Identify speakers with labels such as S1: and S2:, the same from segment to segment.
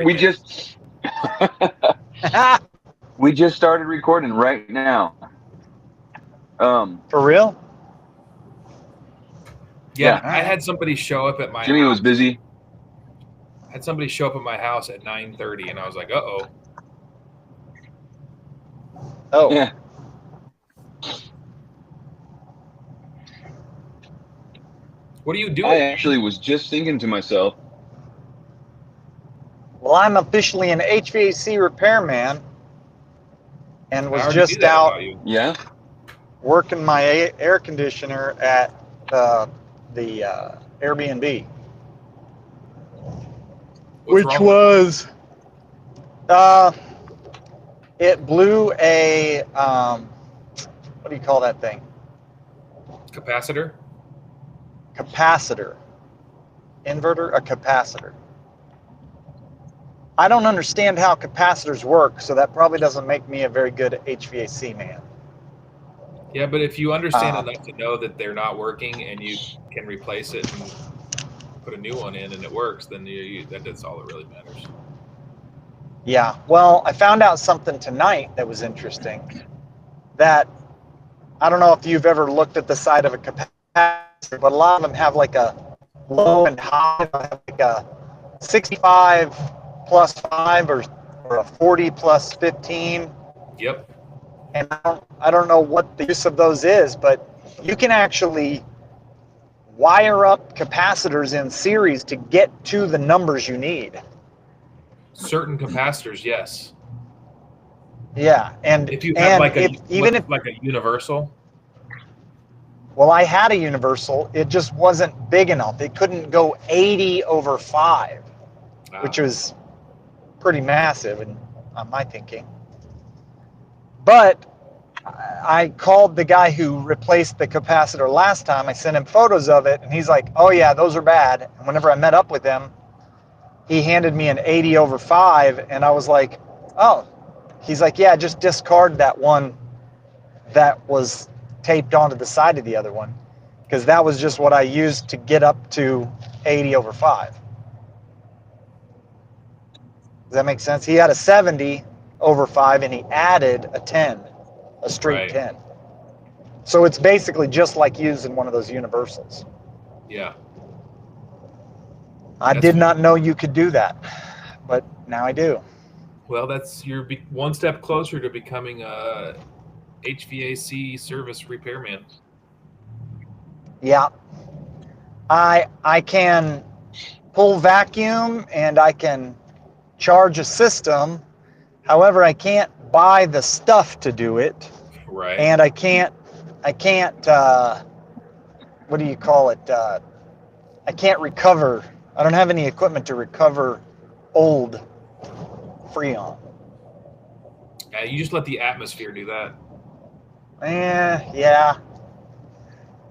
S1: We just we just started recording right now.
S2: For real?
S1: Yeah,
S3: Yeah,
S2: All
S3: I
S2: right.
S3: had somebody show up at my
S1: Jimmy was
S3: house.
S1: busy.
S3: Had somebody show up at my house at 9:30, and I was like, "Uh oh."
S2: Oh,
S1: Yeah,
S3: What are you
S1: I
S3: doing, man?
S1: actually was just thinking to myself,
S2: well, I'm officially an HVAC repairman and
S3: I
S2: was
S3: already knew
S2: just
S3: that
S2: out
S3: about you.
S1: yeah,
S2: working my air conditioner at the Airbnb,
S3: What's
S2: which
S3: wrong with it?
S2: was uh, it blew a what do you call that thing?
S3: Capacitor?
S2: Capacitor, inverter, a capacitor. I don't understand how capacitors work, so that probably doesn't make me a very good HVAC man.
S3: Yeah, but if you understand
S2: Uh,
S3: enough to know that they're not working and you can replace it and put a new one in and it works, then that's all that really matters.
S2: yeah, well, I found out something tonight that was interesting. That I don't know if you've ever looked at the side of a capacitor, but a lot of them have like a low and high, like a 65 plus 5 or a 40 plus 15.
S3: Yep.
S2: And I don't know what the use of those is, but you can actually wire up capacitors in series to get to the numbers you need.
S3: Certain capacitors, yes.
S2: Yeah, and
S3: If you have
S2: and if even if
S3: like a universal,
S2: well, I had a universal, it just wasn't big enough. It couldn't go 80 over 5, which
S3: ah,
S2: was pretty massive in on my thinking. But I called the guy who replaced the capacitor last time. I sent him photos of it, and he's like, "Oh yeah, those are bad." And whenever I met up with him, he handed me an 80 over 5, and I was like, "Oh." He's like, "Yeah, just discard that one that was taped onto the side of the other one, because that was just what I used to get up to 80 over 5." Does that make sense? He had a 70 over 5 and he added a 10, a straight
S3: right.
S2: 10. So it's basically just like using one of those universals.
S3: Yeah.
S2: I
S3: That's
S2: did not know you could do that, but now I do.
S3: well, that's you're one step closer to becoming a HVAC service repairman.
S2: Yeah. I can pull vacuum and I can charge a system. However, I can't buy the stuff to do it,
S3: Right.
S2: and I can't what do you call it? I can't recover. I don't have any equipment to recover old Freon.
S3: You just let the atmosphere do that.
S2: Yeah.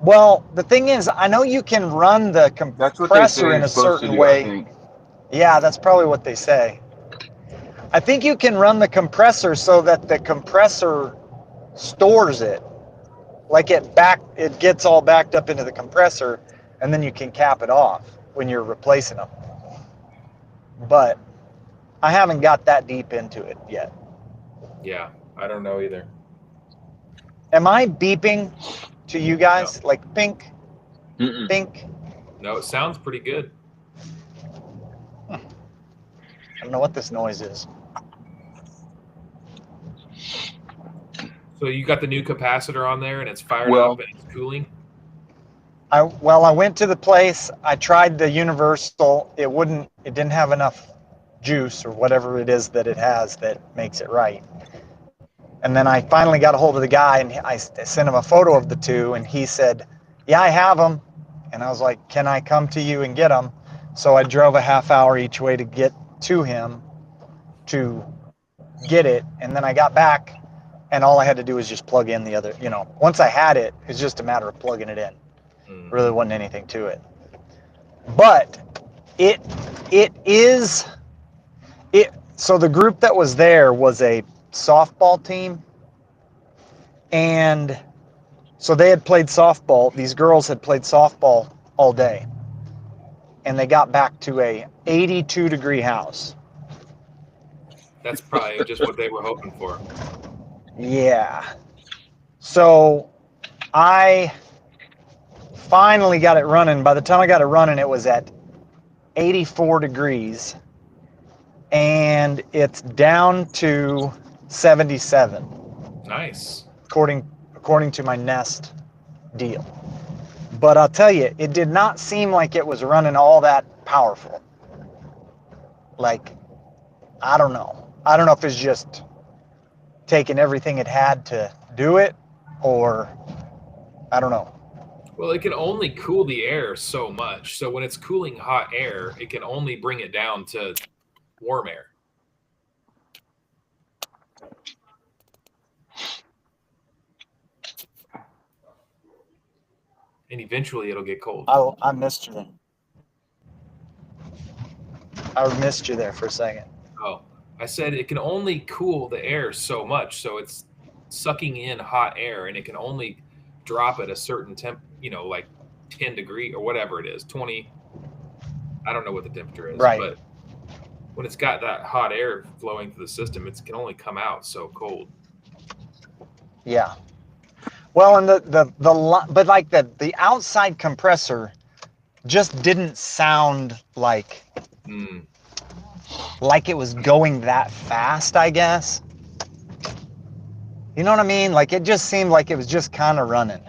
S2: Well, the thing is, I know you can run the
S1: that's what they
S2: compressor
S1: say
S2: in
S1: you're
S2: a
S1: supposed to
S2: certain
S1: do. I
S2: way.
S1: think.
S2: Yeah, that's probably what they say. I think you can run the compressor so that the compressor stores it. Like it gets all backed up into the compressor, and then you can cap it off when you're replacing them. But I haven't got that deep into it yet.
S3: Yeah, I don't know either.
S2: Am I beeping to you
S3: No,
S2: guys like pink,
S1: Mm-mm.
S2: pink?
S3: no, it sounds pretty good.
S2: I don't know what this noise is.
S3: So you got the new capacitor on there, and it's fired up
S1: Well,
S3: and it's cooling.
S2: I went to the place. I tried the universal. It wouldn't. It didn't have enough juice or whatever it is that it has that makes it right. And then I finally got a hold of the guy, and I sent him a photo of the two, and he said, "Yeah, I have them." And I was like, "Can I come to you and get them?" So I drove a half hour each way to get to him to get it, and then I got back, and all I had to do was just plug in the other. Once I had it, it's just a matter of plugging it in. Really
S3: Hmm.
S2: wasn't anything to it. But it it is it. So the group that was there was a softball team, and so they had played softball. These girls had played softball all day, and they got back to a 82-degree house.
S3: That's probably just what they were hoping for.
S2: Yeah. So I finally got it running. By the time I got it running, it was at 84 degrees, and it's down to 77,
S3: Nice.
S2: according to my Nest deal. But I'll tell you, it did not seem like it was running all that powerful. Like, I don't know. I don't know if it's just taking everything it had to do it, or I don't know.
S3: Well, it can only cool the air so much. So when it's cooling hot air, it can only bring it down to warm air. And eventually it'll get cold.
S2: I missed you then. I missed you there for a second.
S3: Oh, I said it can only cool the air so much. So it's sucking in hot air and it can only drop at a certain temp, like 10 degree or whatever it is, 20. I don't know what the temperature is,
S2: Right.
S3: but when it's got that hot air flowing through the system, it can only come out so cold.
S2: Yeah. Well, and but like the outside compressor just didn't sound like it was going that fast, I guess. You know what I mean? Like it just seemed like it was just kind of running.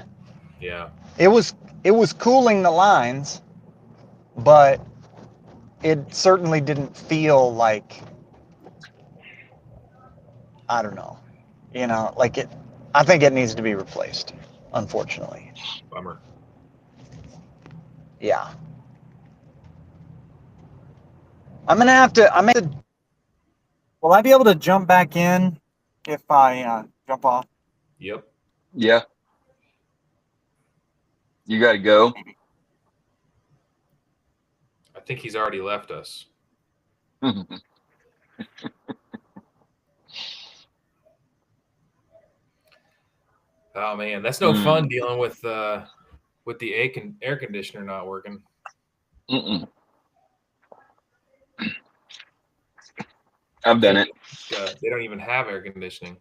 S3: Yeah.
S2: It was cooling the lines, but it certainly didn't feel like, I don't know. Like it, I think it needs to be replaced, unfortunately.
S3: Bummer.
S2: Yeah. I'm gonna have to. Will I be able to jump back in if I jump off?
S3: Yep.
S1: Yeah. You got to go.
S3: I think he's already left us. Oh man, that's no fun dealing with the air conditioner not working.
S1: I've done it.
S3: They don't even have air conditioning.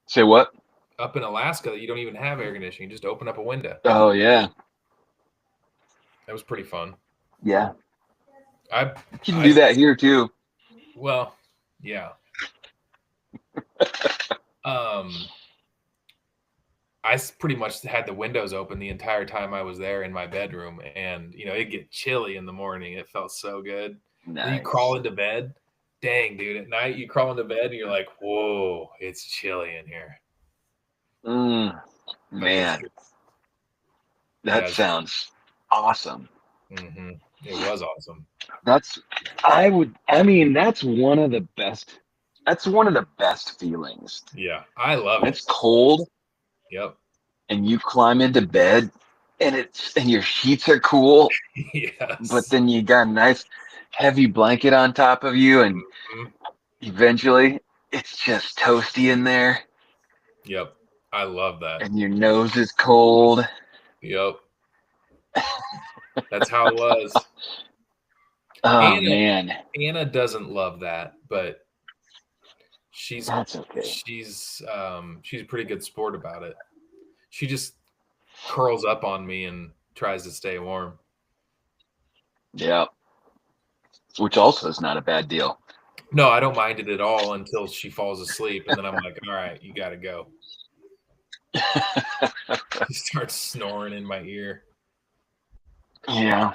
S1: Say what?
S3: Up in Alaska, you don't even have air conditioning. You just open up a window.
S1: Oh yeah.
S3: That was pretty fun.
S1: Yeah.
S3: I
S1: can do that here too.
S3: Well, yeah. I pretty much had the windows open the entire time I was there in my bedroom, and it'd get chilly in the morning. It felt so good.
S1: Nice.
S3: Then you crawl into bed. Dang, dude! At night you crawl into bed and you're like, "Whoa, it's chilly in here."
S1: Man, that sounds awesome.
S3: Mm-hmm. It was awesome.
S1: That's one of the best. That's one of the best feelings.
S3: Yeah, I love it.
S1: It's cold.
S3: Yep.
S1: And you climb into bed, and your sheets are cool.
S3: Yes.
S1: But then you got a nice heavy blanket on top of you, and eventually it's just toasty in there.
S3: Yep. I love that.
S1: And your nose is cold.
S3: Yep. That's how it was.
S1: Oh man.
S3: Anna doesn't love that, but
S1: that's okay.
S3: She's a pretty good sport about it. She just curls up on me and tries to stay warm.
S1: Yeah. Which also is not a bad deal.
S3: No, I don't mind it at all until she falls asleep, and then I'm like, all right, you got to go. She starts snoring in my ear.
S1: Yeah.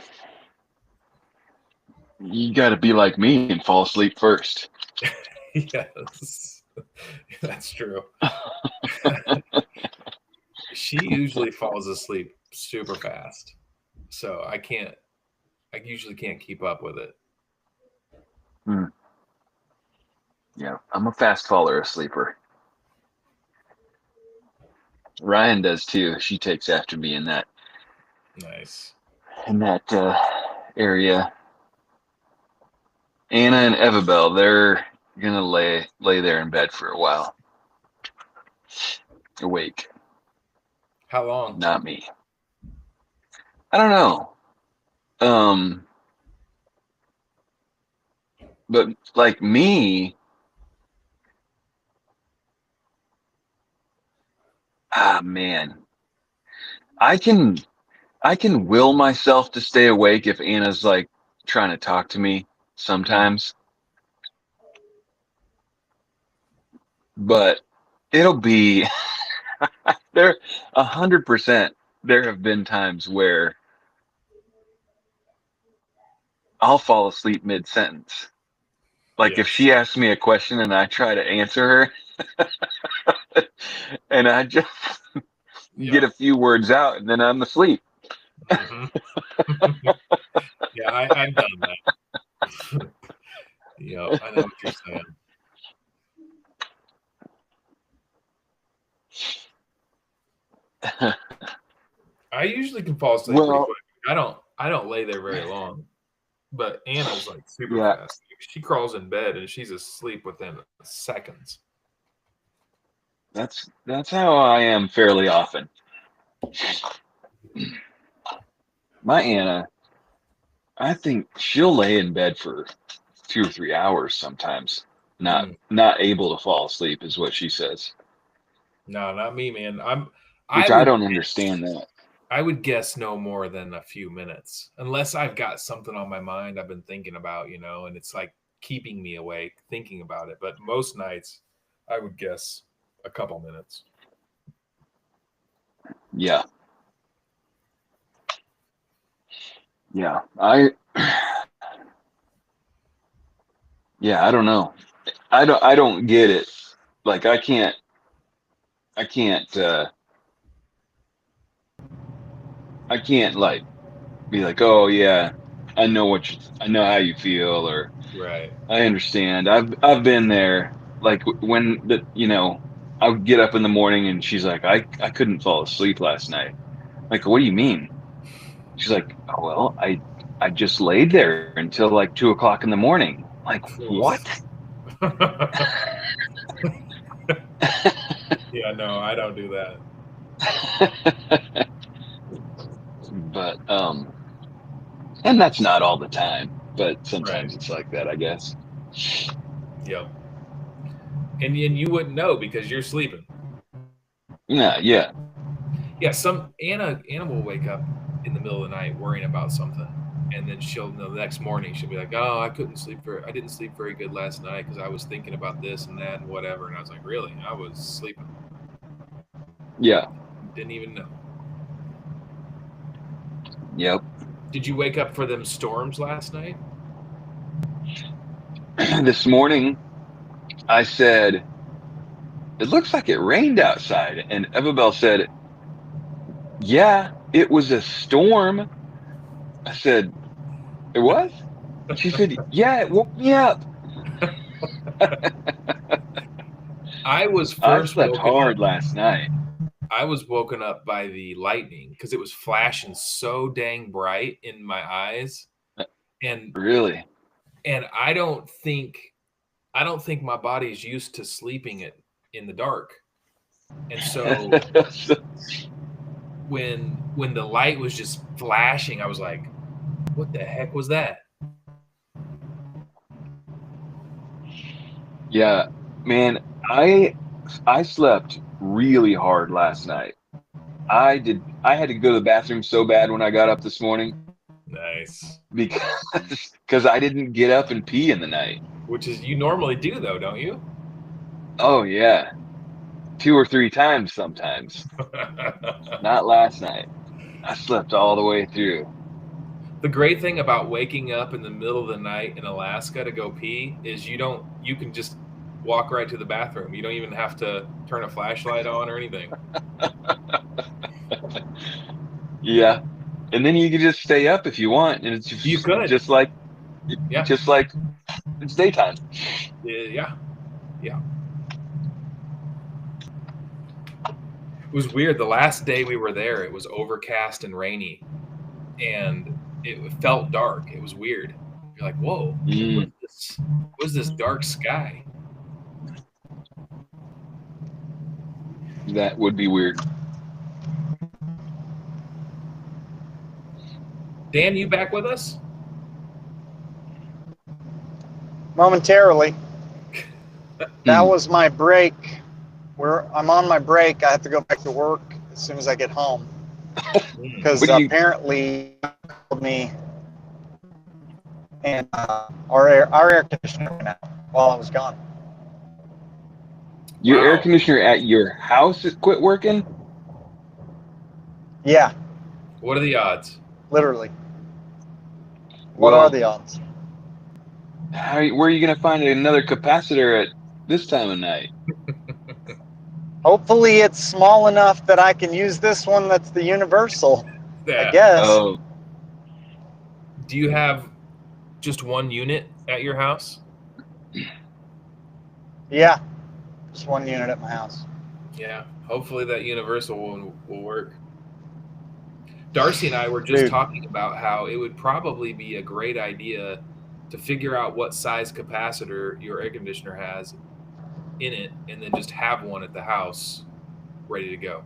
S1: You got to be like me and fall asleep first.
S3: Yes, that's true. She usually falls asleep super fast, so I usually can't keep up with it.
S1: Yeah, I'm a fast faller, a sleeper. Ryan does too. She takes after me in that.
S3: Nice.
S1: In that area. Anna and Evabel, they're gonna lay there in bed for a while. Awake.
S3: How long?
S1: Not me. I don't know. But like me, man, I can I can will myself to stay awake if Anna's like trying to talk to me sometimes, but it'll be there 100%. There have been times where I'll fall asleep mid sentence. Like if
S3: Yes.
S1: she asks me a question and I try to answer her and I just get
S3: Yep.
S1: a few words out and then I'm asleep.
S3: Hmm. Yeah, I've done that. Yep, I know what you're saying. I usually can fall asleep pretty
S1: Well,
S3: quick. I don't lay there very long. But Anna's like super
S1: yeah,
S3: fast. She crawls in bed and she's asleep within seconds.
S1: that's how I am fairly often. My Anna, I think she'll lay in bed for 2 or 3 hours sometimes, not
S3: Mm.
S1: not able to fall asleep is what she says,
S3: No, not me, man. I
S1: which I
S3: would
S1: don't understand that.
S3: I would guess no more than a few minutes, unless I've got something on my mind I've been thinking about, and it's like keeping me awake thinking about it. But most nights, I would guess a couple minutes.
S1: Yeah, yeah, yeah, I don't know. I don't get it. Like I can't I can't like be like, "Oh yeah, I know how you feel," or
S3: Right.
S1: I understand. I've been there. Like when I would get up in the morning and she's like, I couldn't fall asleep last night. Like, what do you mean? She's like, oh, well, I just laid there until like 2 o'clock in the morning. Like, what?
S3: Oof. Yeah, no, I don't do that.
S1: But and that's not all the time, but
S3: Right.
S1: sometimes it's like that, I guess.
S3: Yep. And you wouldn't know because you're sleeping.
S1: Yeah, yeah,
S3: Yeah, Anna will wake up in the middle of the night worrying about something, and then the next morning she'll be like, "Oh, I didn't sleep very good last night because I was thinking about this and that and whatever." And I was like, "Really? I was sleeping.
S1: yeah,
S3: Didn't even know."
S1: yep.
S3: Did you wake up for them storms last night?
S1: This morning I said, it looks like it rained outside, and Evabel said, yeah, it was a storm. I said, it was? And she said, yeah, it woke me up.
S3: I was
S1: I
S3: first
S1: slept
S3: woken up.
S1: hard last night.
S3: I was woken up by the lightning because it was flashing so dang bright in my eyes, and
S1: Really?
S3: and I don't think my body's used to sleeping it in the dark. And so when the light was just flashing, I was like, what the heck was that?
S1: Yeah, man, I slept really hard last night. I had to go to the bathroom so bad when I got up this morning
S3: Nice.
S1: because I didn't get up and pee in the night.
S3: Which is you normally do though, don't you?
S1: Oh yeah, 2 or 3 times sometimes. Not last night. I slept all the way through.
S3: The great thing about waking up in the middle of the night in Alaska to go pee is you can just walk right to the bathroom. You don't even have to turn a flashlight on or anything.
S1: Yeah, and then you can just stay up if you want, and it's
S3: You could.
S1: just like
S3: Yeah.
S1: just like it's daytime.
S3: Yeah. Yeah. It was weird. The last day we were there, it was overcast and rainy, and it felt dark. It was weird. You're like, whoa,
S1: Mm,
S3: what's this dark sky?
S1: that would be weird.
S3: Dan, you back with us?
S2: momentarily. That
S1: Hmm.
S2: was my break. I'm on my break. I have to go back to work as soon as I get home
S1: What
S2: because
S1: do you?
S2: apparently called me and our air conditioner went out while I was gone.
S1: Your air
S3: Wow.
S1: conditioner at your house has quit working?
S2: Yeah,
S3: What are the odds?
S2: literally. What are
S1: Well,
S2: the odds?
S1: where are you going to find another capacitor at this time of night?
S2: Hopefully, it's small enough that I can use this one that's the universal, I
S3: Yeah.
S2: guess.
S1: Oh,
S3: Do you have just one unit at your house?
S2: Yeah, just one unit at my house.
S3: Yeah. Hopefully that universal one will work. Darcy and I were just
S2: Dude,
S3: talking about how it would probably be a great idea to figure out what size capacitor your air conditioner has in it and then just have one at the house ready to go.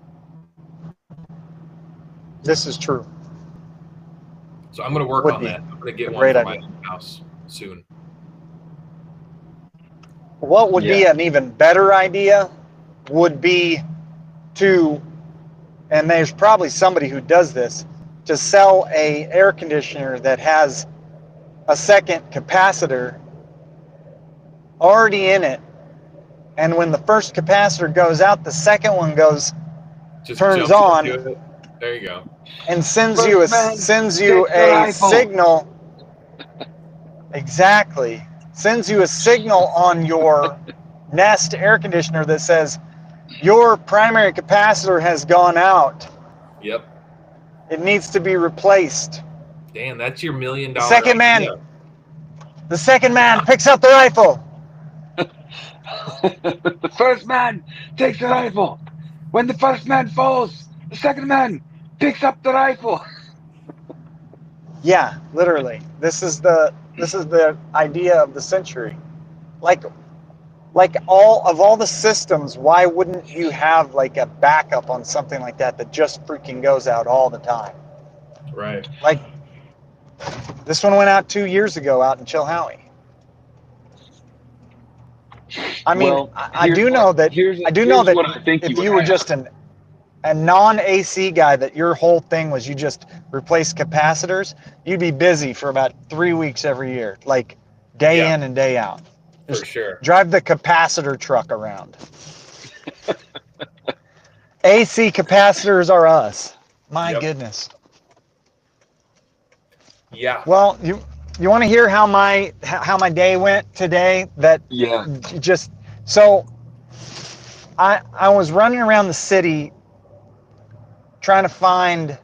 S2: this is true.
S3: So I'm going to work
S2: Would
S3: on
S2: be
S3: that. I'm going to get
S2: a
S3: one
S2: great
S3: for my
S2: idea.
S3: own house soon.
S2: What would be
S1: yeah.
S2: an even better idea would be to, and there's probably somebody who does this, to sell a air conditioner that has a second capacitor already in it, and when the first capacitor goes out, the second one
S3: Just
S2: turns
S3: jumps
S2: on
S3: into it. There you go.
S2: and sends you
S1: First
S2: a
S1: man
S2: sends you
S1: takes the
S2: a
S1: rifle.
S2: signal. Exactly, sends you a signal on your Nest air conditioner that says your primary capacitor has gone out.
S3: Yep.
S2: It needs to be replaced.
S3: Dan, that's your $1 million
S2: The second
S3: idea.
S2: man, the second man picks up the rifle.
S1: The first man takes the rifle. When the first man falls, the second man picks up the rifle.
S2: Yeah, literally. This is the idea of the century. Like all the systems, why wouldn't you have like a backup on something like that that just freaking goes out all the time?
S3: Right.
S2: Like this one went out 2 years ago out in Chilhowie. I mean,
S1: Well,
S2: I do know that
S1: here's what I think you
S2: if
S1: would
S2: you were
S1: have.
S2: just a non-AC guy, that your whole thing was you just replace capacitors, you'd be busy for about 3 weeks every year, like day
S3: Yeah,
S2: in and day out.
S3: for
S2: Just
S3: sure.
S2: drive the capacitor truck around. AC capacitors are us. My
S3: Yep.
S2: goodness.
S3: Yeah.
S2: Well, you want to hear how my day went today? That
S1: Yeah.
S2: just so I was running around the city trying to find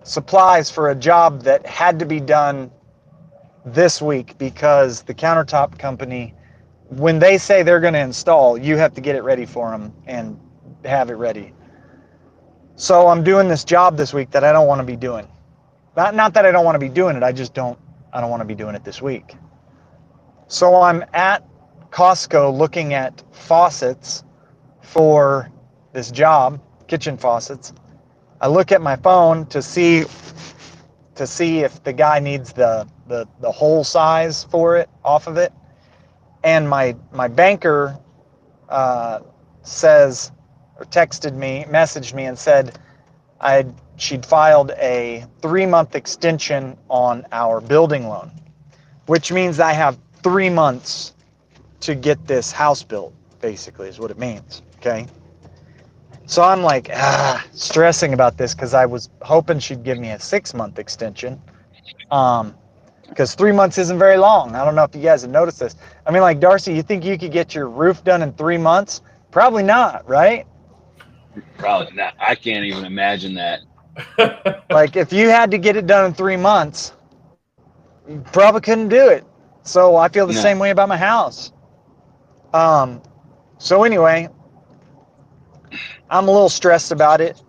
S2: supplies for a job that had to be done this week because the countertop company, when they say they're going to install, you have to get it ready for them and have it ready. So I'm doing this job this week that I don't want to be doing. Not that I don't want to be doing it, I don't want to be doing it this week. So I'm at Costco looking at faucets for this job, kitchen faucets. I look at my phone to see if the guy needs the whole size for it off of it. And my banker says, or messaged me and said she'd filed a 3-month extension on our building loan, which means I have 3 months to get this house built, basically is what it means. Okay. So I'm like, stressing about this because I was hoping she'd give me a 6-month extension. Because 3 months isn't very long. I don't know if you guys have noticed this. I mean, like, Darcy, you think you could get your roof done in 3 months? Probably not, right?
S1: Probably not. I can't even imagine that.
S2: Like, if you had to get it done in 3 months, you probably couldn't do it. So I feel the
S1: No.
S2: same way about my house. So anyway, I'm a little stressed about it.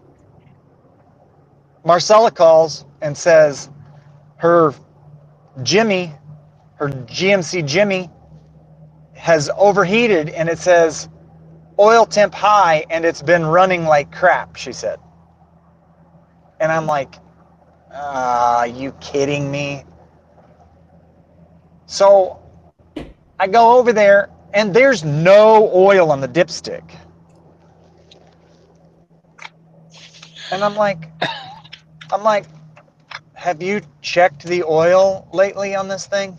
S2: Marcella calls and says her Jimmy, her GMC Jimmy, has overheated and it says oil temp high and it's been running like crap, she said. And I'm like, are you kidding me? So I go over there and there's no oil on the dipstick. And I'm like, have you checked the oil lately on this thing?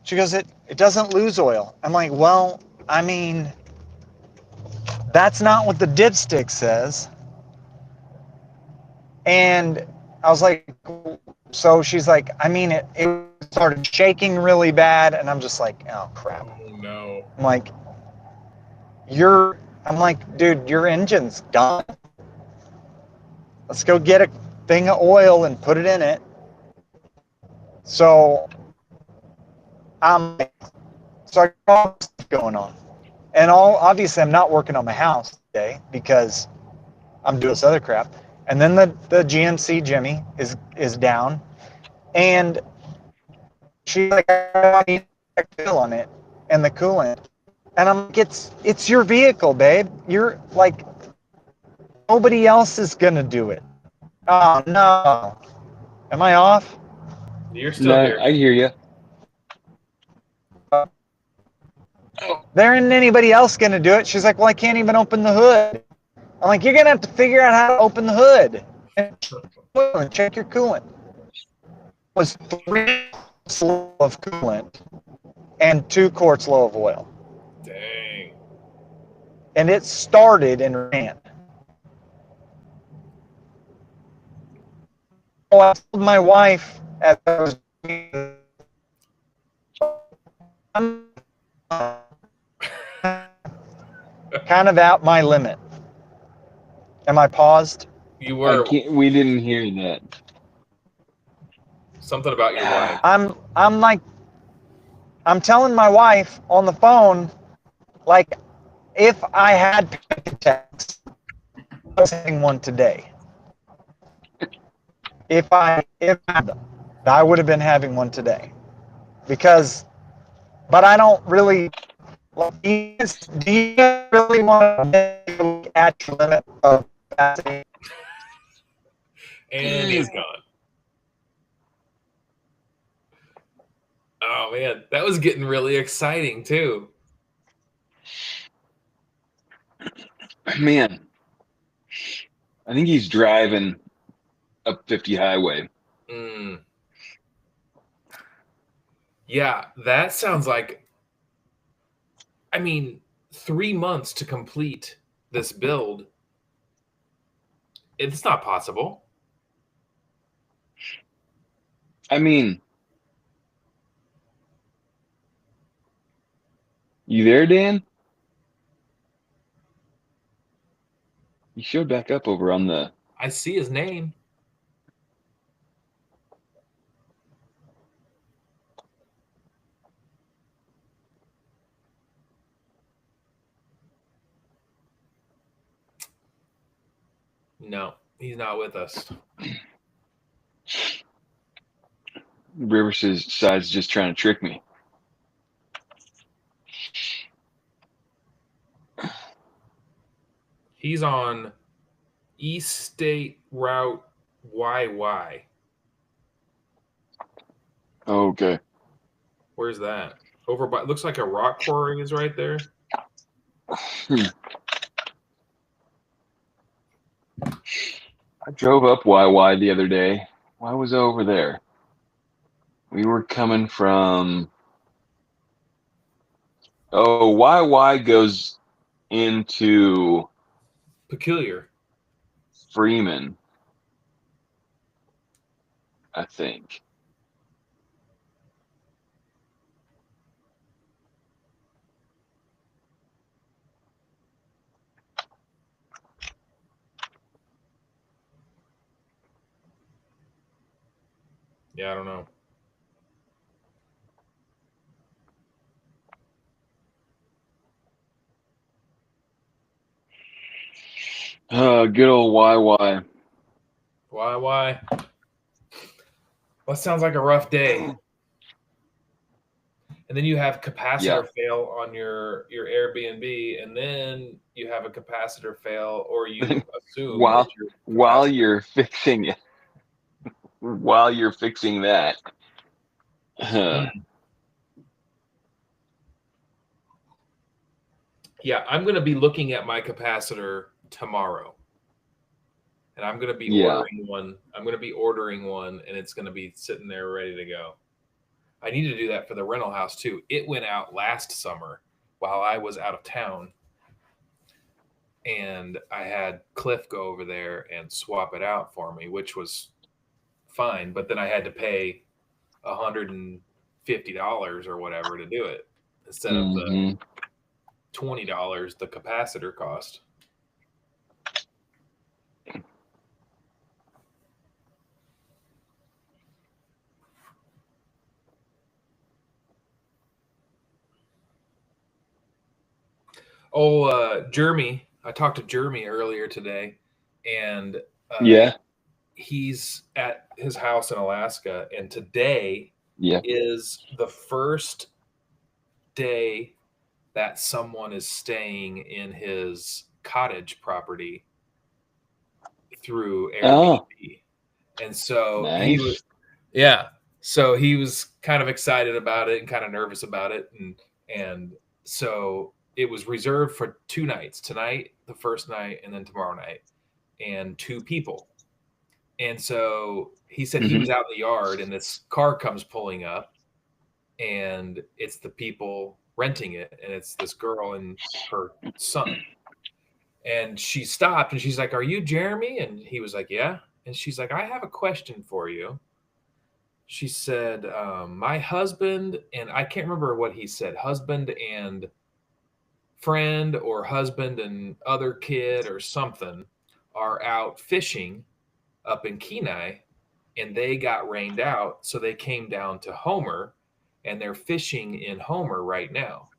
S2: She goes, it doesn't lose oil. I'm like, well, I mean, that's not what the dipstick says. And I was like, so she's like, I mean, it started shaking really bad. And I'm just like, oh, crap.
S3: Oh, no.
S2: I'm like, I'm like, dude, your engine's done. Let's go get a thing of oil and put it in it. So so I got stuff going on. And obviously I'm not working on my house today because I'm doing this other crap. And then the GMC Jimmy is down. And she's like, I need to fill on it and the coolant. And I'm like, it's your vehicle, babe. You're like, nobody else is gonna do it. Oh no. Am I off?
S3: You're still
S1: No,
S3: here.
S1: I hear you.
S2: There isn't anybody else gonna do it. She's like, well, I can't even open the hood. I'm like, you're gonna have to figure out how to open the hood and check your coolant. It was 3 quarts low of coolant and 2 quarts low of oil.
S3: Dang.
S2: And it started and ran. Oh, I told my wife as I was kind of at my limit. Am I paused?
S3: You were.
S1: We didn't hear that.
S3: Something about your wife.
S2: I'm like, I'm telling my wife on the phone, like, if I had panic attacks, I was having one today. If I had them, I would have been having one today. But I don't really. Do you really want to look at your limit of capacity?
S3: And he's gone. Oh man, that was getting really exciting too.
S1: Man, I think he's driving up 50 highway.
S3: Mm. Yeah, that sounds like, I mean, 3 months to complete this build. It's not possible.
S1: I mean, you there, Dan? You showed back up over on the.
S3: I see his name. No, he's not with us.
S1: Riverside's just trying to trick me.
S3: He's on East State Route YY.
S1: Oh, okay.
S3: Where's that? Over by, looks like a rock quarry is right there.
S1: I drove up YY the other day. Why was I over there? We were coming from. Oh, YY goes into
S3: Peculiar.
S1: Freeman, I think.
S3: Yeah, I don't know.
S1: Good old YY.
S3: Why? Well, that sounds like a rough day. And then you have capacitor fail on your Airbnb, and then you have a capacitor fail, or you assume
S1: while you're fixing it. While you're fixing that,
S3: Yeah, I'm going to be looking at my capacitor tomorrow. And I'm going to be
S1: Yeah.
S3: ordering one. I'm going to be ordering one, and it's going to be sitting there ready to go. I need to do that for the rental house too. It went out last summer while I was out of town, and I had Cliff go over there and swap it out for me, which was fine. But then I had to pay $150 or whatever to do it instead of the $20 the capacitor cost. Oh, Jeremy, I talked to Jeremy earlier today, and
S1: Yeah.
S3: he's at his house in Alaska, and today
S1: Yeah.
S3: is the first day that someone is staying in his cottage property through Airbnb.
S1: Oh,
S3: And so he was,
S1: nice.
S3: yeah. So he was kind of excited about it and kind of nervous about it. And so it was reserved for 2 nights, tonight, the first night, and then tomorrow night, and 2 people. And so he said he was out in the yard, and this car comes pulling up, and it's the people renting it, and it's this girl and her son. And she stopped, and she's like, "Are you Jeremy?" And he was like, "Yeah." And she's like, "I have a question for you." She said, "My husband," and I can't remember what he said, husband and friend or husband and other kid or something, are out fishing up in Kenai, and they got rained out. So they came down to Homer, and they're fishing in Homer right now,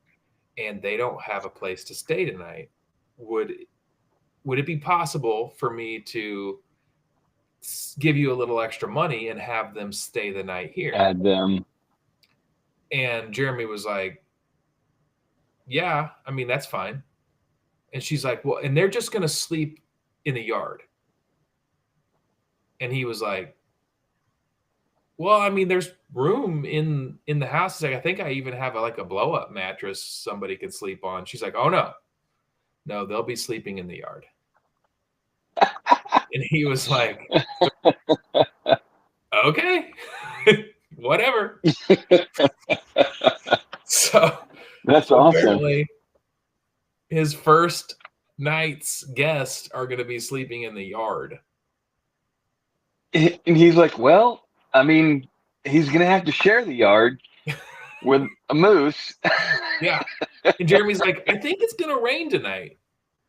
S3: and they don't have a place to stay tonight. Would it be possible for me to give you a little extra money and have them stay the night here?
S1: Add them.
S3: And Jeremy was like, "Yeah, I mean, that's fine." And she's like, "Well, and they're just going to sleep in the yard." And he was like, "Well, I mean, there's room in the house." He's like, "I think I even have like a blow up mattress somebody could sleep on." She's like, "Oh no, they'll be sleeping in the yard." And he was like, "Okay, whatever." So
S1: That's awesome.
S3: apparently, his first night's guests are going to be sleeping in the yard.
S1: And he's like, well, I mean, he's going to have to share the yard with a moose.
S3: Yeah. And Jeremy's like, "I think it's going to rain tonight."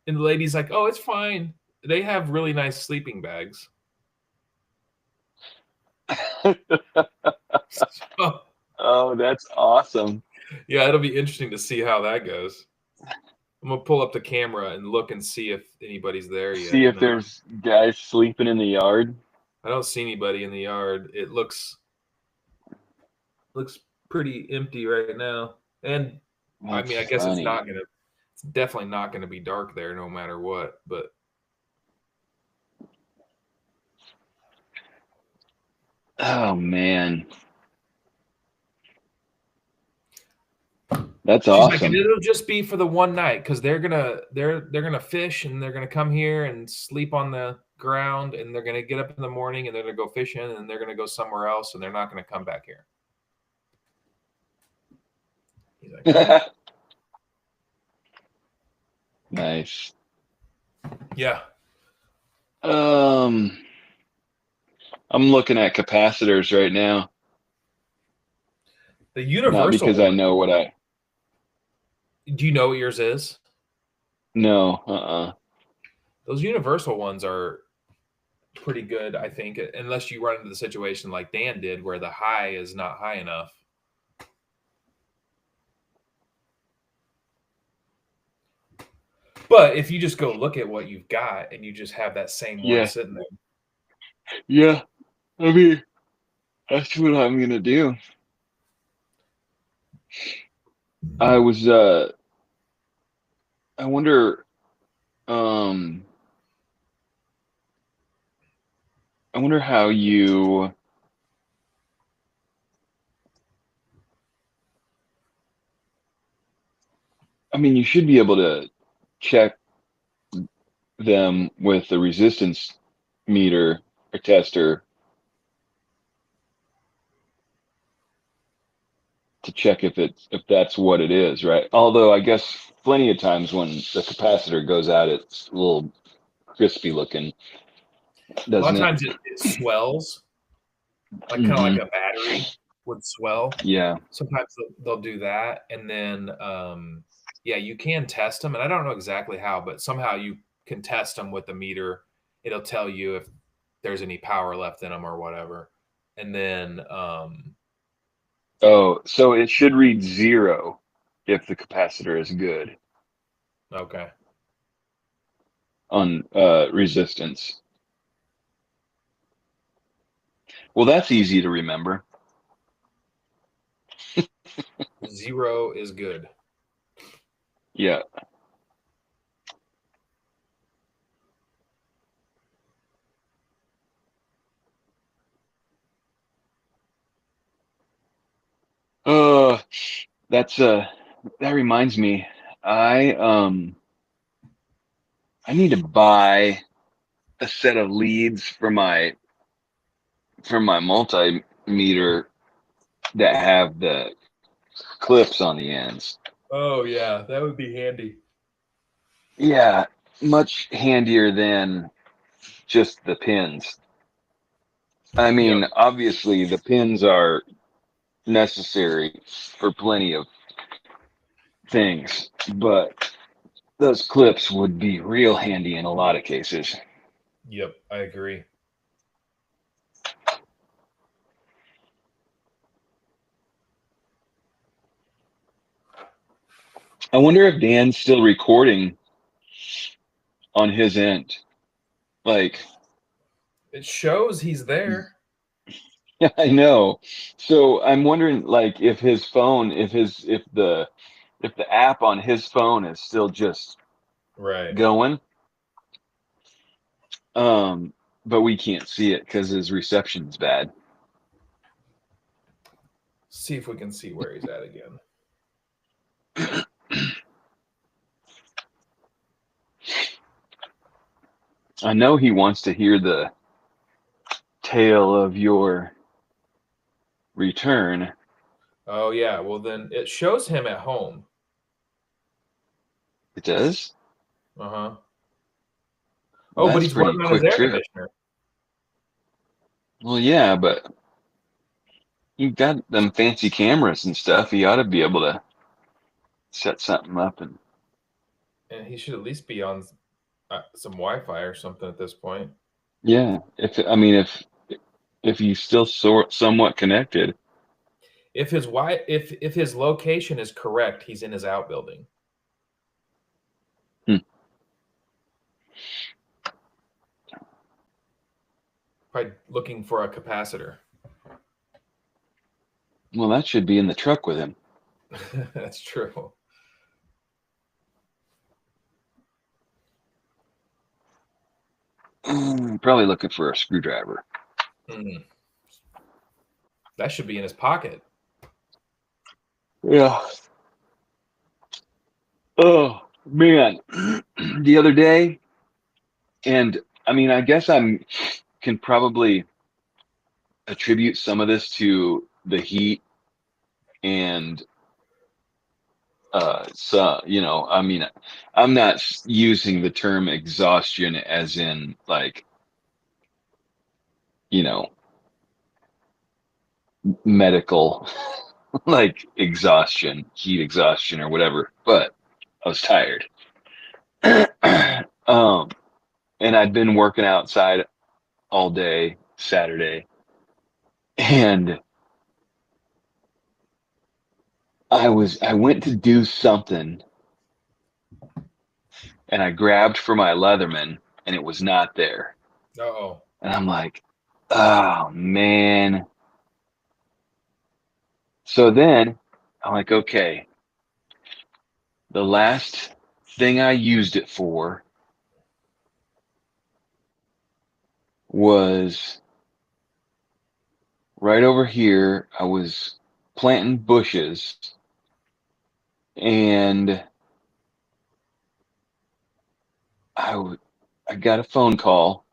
S3: And the lady's like, "Oh, it's fine. They have really nice sleeping bags." So,
S1: Oh, that's awesome.
S3: yeah, it'll be interesting to see how that goes. I'm going to pull up the camera and look and see if anybody's there yet.
S1: See if there's guys sleeping in the yard.
S3: I don't see anybody in the yard. It looks pretty empty right now. And I mean, I guess
S1: funny.
S3: it's definitely not gonna be dark there no matter what, but
S1: oh man. That's awesome.
S3: She's like, it'll just be for the one night because they're gonna fish and they're gonna come here and sleep on the ground, and they're gonna get up in the morning and they're gonna go fishing and they're gonna go somewhere else and they're not gonna come back here. He's like,
S1: nice.
S3: Yeah.
S1: I'm looking at capacitors right now.
S3: The universal.
S1: Not because I know what I.
S3: Do you know what yours is?
S1: No.
S3: Those universal ones are pretty good, I think, unless you run into the situation like Dan did where the high is not high enough. But if you just go look at what you've got and you just have that same one sitting there.
S1: Yeah. I mean, that's what I'm going to do. I was, I wonder, I wonder how you, I mean, you should be able to check them with the resistance meter or tester to check if that's what it is, right? Although I guess plenty of times when the capacitor goes out, it's a little crispy looking,
S3: A lot
S1: doesn't
S3: of
S1: it?
S3: times it swells, like kind of like
S1: Mm-hmm.
S3: a battery would swell.
S1: Yeah.
S3: Sometimes they'll do that, and then yeah, you can test them, and I don't know exactly how, but somehow you can test them with the meter. It'll tell you if there's any power left in them or whatever, and then
S1: Oh, so it should read 0 if the capacitor is good
S3: okay,
S1: on resistance. Well, that's easy to remember.
S3: 0 is good.
S1: Yeah. Uh, that's that reminds me. I um I need to buy a set of leads for my multimeter that have the clips on the ends.
S3: Oh yeah, that would be handy.
S1: Yeah, much handier than just the pins. I
S3: Yep.
S1: mean, obviously the pins are necessary for plenty of things, but those clips would be real handy in a lot of cases.
S3: Yep, I agree.
S1: I wonder if Dan's still recording on his end. Like,
S3: It shows he's there.
S1: yeah, I know. So I'm wondering, like, if his phone, if the app on his phone is still just
S3: Right.
S1: going, um, but we can't see it because his reception's bad.
S3: See if we can see where he's at again.
S1: I know he wants to hear the tale of your return.
S3: Oh yeah, well then it shows him at home.
S1: It does?
S3: Uh-huh.
S1: Well,
S3: Oh, but
S1: that's
S3: he's
S1: pretty
S3: working on his
S1: quick
S3: air
S1: trip.
S3: conditioner.
S1: Well, yeah, but you've got them fancy cameras and stuff. He ought to be able to set something up and
S3: And he should at least be on some Wi-Fi or something at this point.
S1: yeah. If he's still somewhat connected.
S3: If his location is correct, he's in his outbuilding.
S1: Hmm.
S3: Probably looking for a capacitor.
S1: Well, that should be in the truck with him.
S3: That's true.
S1: Probably looking for a screwdriver.
S3: Mm. That should be in his pocket.
S1: Yeah. Oh man, the other day, and I mean, I guess can probably attribute some of this to the heat and so I mean, I'm not using the term exhaustion as in like you know medical like exhaustion, heat exhaustion or whatever, but I was tired. um and I'd been working outside all day Saturday, and I went to do something, and I grabbed for my Leatherman, and it was not there.
S3: Uh-oh.
S1: And I'm like, oh man. So then I'm like, okay, the last thing I used it for was right over here. I was planting bushes, and I got a phone call,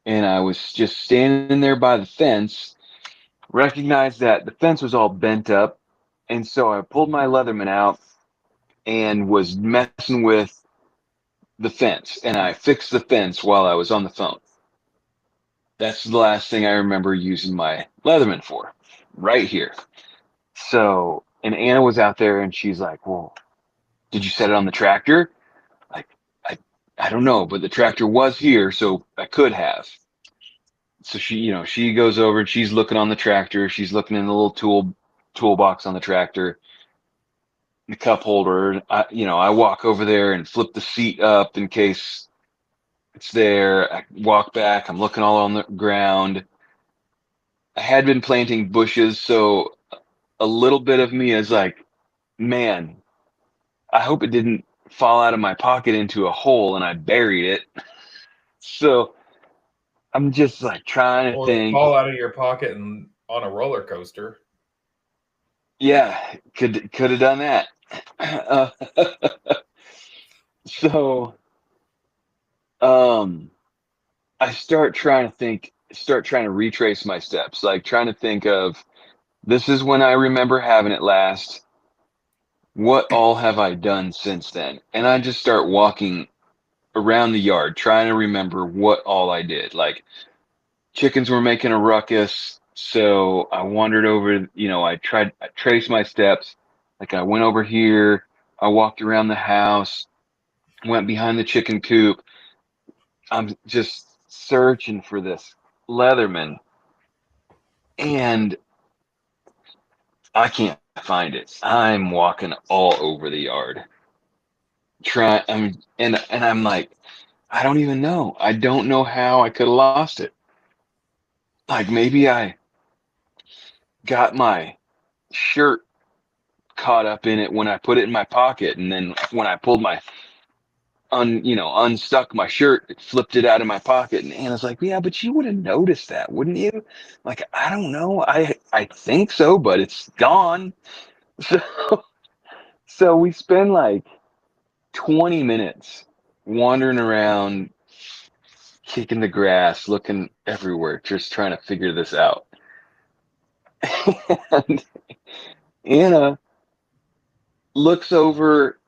S1: and I was just standing there by the fence, recognized that the fence was all bent up, and so I pulled my Leatherman out and was messing with the fence, and I fixed the fence while I was on the phone. That's the last thing I remember using my Leatherman for, right here. So, and Anna was out there, and she's like, "Well, did you set it on the tractor?" Like, I, I don't know, but the tractor was here, so I could have. So she goes over and she's looking on the tractor. She's looking in the little toolbox on the tractor, the cup holder. I walk over there and flip the seat up in case it's there. I walk back. I'm looking all on the ground. I had been planting bushes, so a little bit of me is like, man, I hope it didn't fall out of my pocket into a hole and I buried it. So I'm just like trying to
S3: Or
S1: think.
S3: fall out of your pocket and on a roller coaster.
S1: Yeah, could have done that. Uh, so um, I start trying to retrace my steps, like trying to think of this is when I remember having it last. What all have I done since then? And I just start walking around the yard, trying to remember what all I did. Like chickens were making a ruckus, so I wandered over. I traced my steps. Like I went over here, I walked around the house, went behind the chicken coop. I'm just searching for this Leatherman, and I can't find it. I'm walking all over the yard. And I'm like, I don't even know. I don't know how I could have lost it. Like maybe I got my shirt caught up in it when I put it in my pocket, and then when I pulled my unstuck my shirt, it flipped it out of my pocket. And Anna's like, "Yeah, but you would have noticed that, wouldn't you?" Like, I don't know. I think so, but it's gone. So so we spend like 20 minutes wandering around, kicking the grass, looking everywhere, just trying to figure this out. And Anna looks over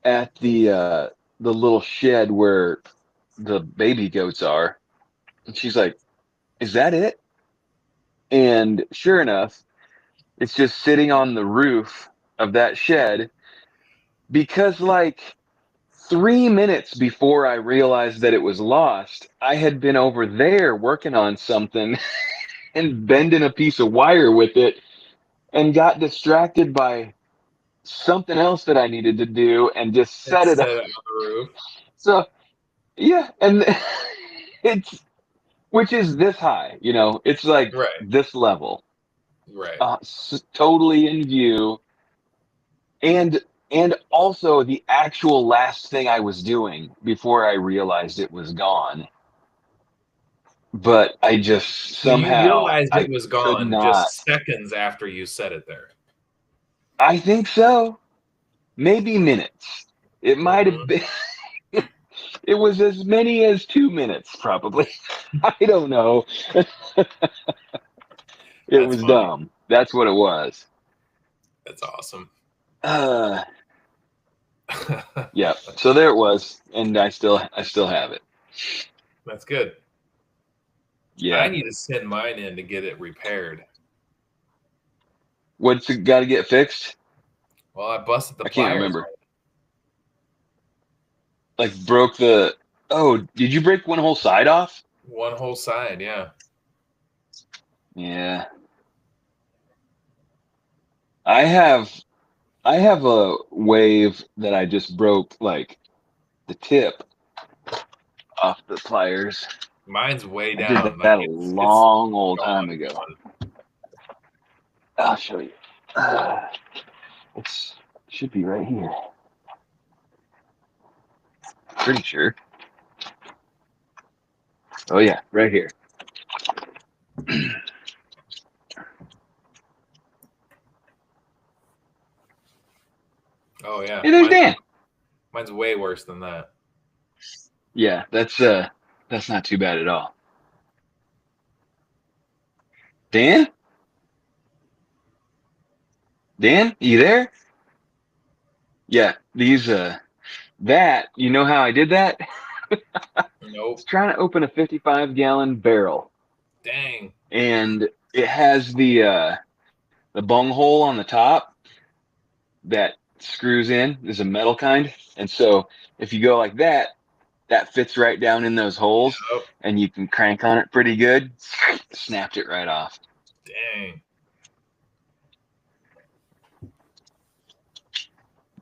S1: at the little shed where the baby goats are, and she's like, "Is that it?" And sure enough, it's just sitting on the roof of that shed because, like, 3 minutes before I realized that it was lost, I had been over there working on something and bending a piece of wire with it and got distracted by something else that I needed to do and just set
S3: It's
S1: it
S3: set
S1: up.
S3: on the roof.
S1: So, yeah, and it's which is this high, it's like
S3: Right.
S1: this level,
S3: Right.
S1: totally in view, and and also the actual last thing I was doing before I realized it was gone. But I just
S3: So you
S1: somehow
S3: realized
S1: I
S3: it was
S1: could
S3: gone
S1: not.
S3: just seconds after you said it there.
S1: I think so. Maybe minutes. It might have
S3: Mm-hmm.
S1: been. It was as many as 2 minutes, probably. I don't know. It
S3: That's
S1: was
S3: funny.
S1: dumb. That's what it was.
S3: That's awesome.
S1: Uh, yeah. So there it was, and I still have it.
S3: That's good. I
S1: Yeah.
S3: need to send mine in to get it repaired.
S1: What's it got to get fixed?
S3: Well, I busted the
S1: I can't
S3: pliers
S1: remember. Like broke the. Oh, did you break one whole side off?
S3: on one whole side. Yeah.
S1: Yeah. I have I have a wave that I just broke like the tip off the pliers.
S3: Mine's way
S1: I did
S3: down. Like
S1: that a
S3: it's
S1: long old
S3: gone.
S1: time ago. I'll show you. It should be right here. Pretty sure. Oh yeah, right here.
S3: Oh yeah.
S1: Hey, there's Dan.
S3: Mine's way worse than that.
S1: Yeah, that's not too bad at all. Dan? Dan, you there? Yeah, these that, you know how I did that? It's
S3: Nope.
S1: trying to open a 55-gallon barrel,
S3: Dang.
S1: and it has the bung hole on the top that screws in. Is a metal kind, and so if you go like that, that fits right down in those holes,
S3: Yep.
S1: and you can crank on it pretty good. Snapped it right off.
S3: Dang.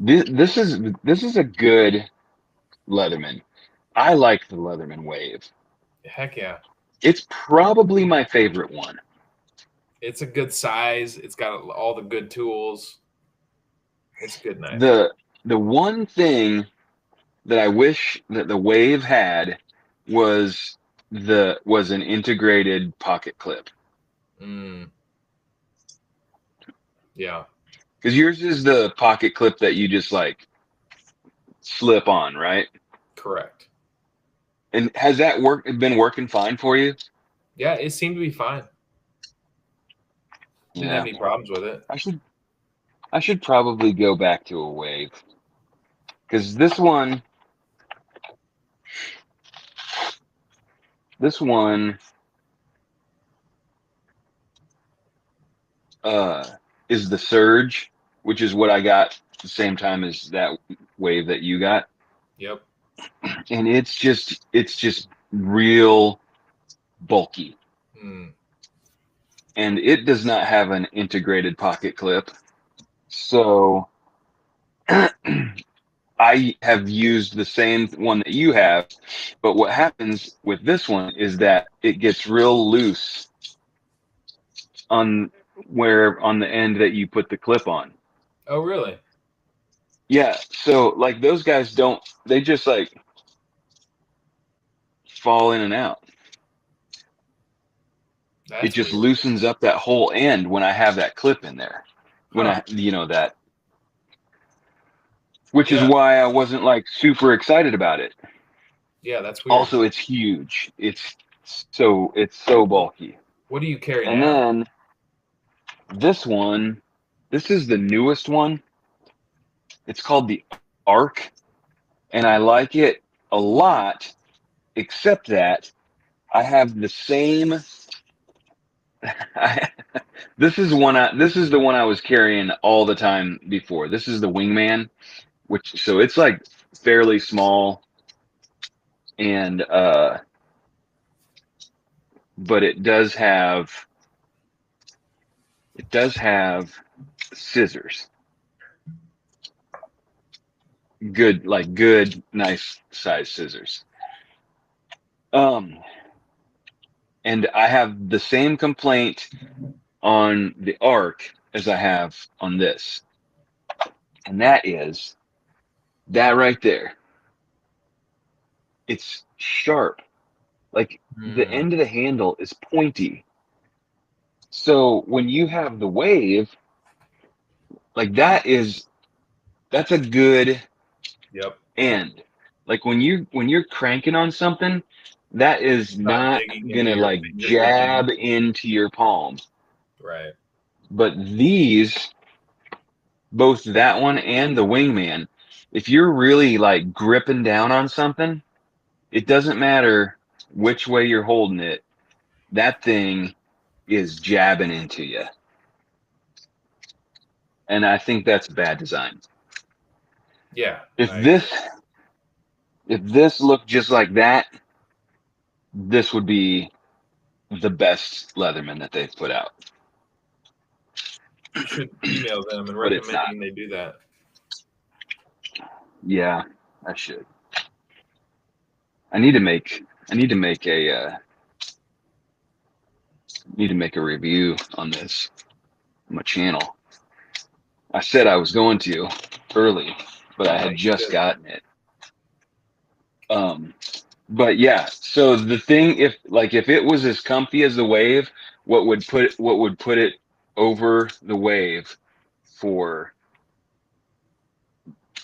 S1: This is a good Leatherman. I like the Leatherman Wave.
S3: Heck yeah.
S1: It's probably my favorite one.
S3: It's a good size. It's got all the good tools. It's a good knife.
S1: The one thing that I wish that the Wave had was an integrated pocket clip.
S3: Mm. Yeah.
S1: Because yours is the pocket clip that you just like slip on, right?
S3: Correct.
S1: And has that been working fine for you?
S3: Yeah, it seemed to be fine. Didn't have
S1: Yeah.
S3: any problems with it.
S1: I should probably go back to a Wave. Because this one uh is the Surge, which is what I got the same time as that Wave that you got.
S3: Yep.
S1: And it's just real bulky.
S3: Mm.
S1: And it does not have an integrated pocket clip. So I have used the same one that you have, but what happens with this one is that it gets real loose on on the end that you put the clip on.
S3: Oh, really?
S1: Yeah, so like those guys don't, they just like fall in and out. It
S3: That's
S1: just
S3: weird.
S1: loosens up that whole end when I have that clip in there. When
S3: Huh.
S1: that, which is
S3: Yeah.
S1: why I wasn't like super excited about it.
S3: Yeah, that's weird.
S1: Also, it's huge. It's so bulky.
S3: What do you carry
S1: And
S3: now?
S1: then this one, this is the newest one. It's called the Arc, and I like it a lot, except that I have the same. I, this is the one I was carrying all the time before. This is the Wingman, which so it's like fairly small, and but it does have scissors. Good, nice size scissors. Um, and I have the same complaint on the Arc as I have on this, and that is that right there. It's sharp. Like the
S3: Hmm.
S1: end of the handle is pointy. So when you have the Wave, like that's a good
S3: Yep.
S1: end. Like when you're cranking on something, that is
S3: Not
S1: not
S3: digging into
S1: gonna
S3: your
S1: like
S3: fingers or anything.
S1: jab into your palm.
S3: Right.
S1: But these, both that one and the Wingman, if you're really like gripping down on something, it doesn't matter which way you're holding it, that thing is jabbing into you. And I think that's bad design.
S3: Yeah.
S1: If
S3: I agree.
S1: this if this looked just like that, this would be the best Leatherman that they've put out.
S3: You should email them and
S1: But it's not.
S3: recommending they do that.
S1: Yeah, I should. I need to make I need to make a need to make a review on this on my channel. I said I was going to early, but I
S3: Yeah,
S1: had
S3: you
S1: just
S3: should.
S1: gotten it. Um, but yeah, so the thing, if it was as comfy as the Wave, what would put it over the Wave for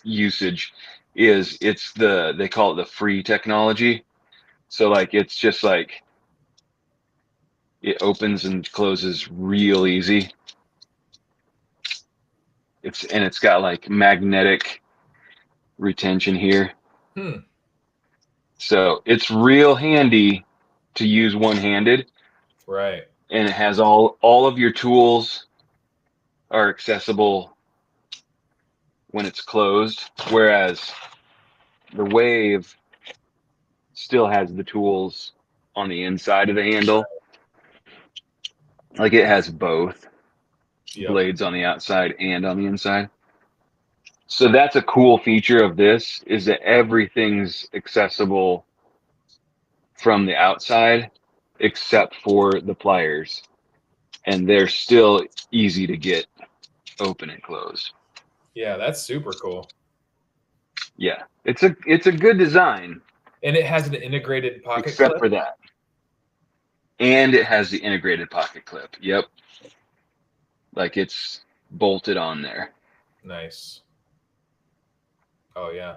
S1: usage is they call it the free technology. So like it's just like it opens and closes real easy. It's got like magnetic retention here. So it's real handy to use one-handed.
S3: Right.
S1: And it has all of your tools are accessible when it's closed, whereas the Wave still has the tools on the inside of the handle. Like it has both blades on the outside and on the inside. So that's a cool feature of this, is that everything's accessible from the outside except for the pliers, and they're still easy to get open and closed.
S3: Yeah, that's super cool.
S1: Yeah, it's a good design.
S3: And it has an integrated pocket
S1: except
S3: clip?
S1: for that. And it has the integrated pocket clip. Yep. Like it's bolted on there.
S3: Nice. Oh yeah.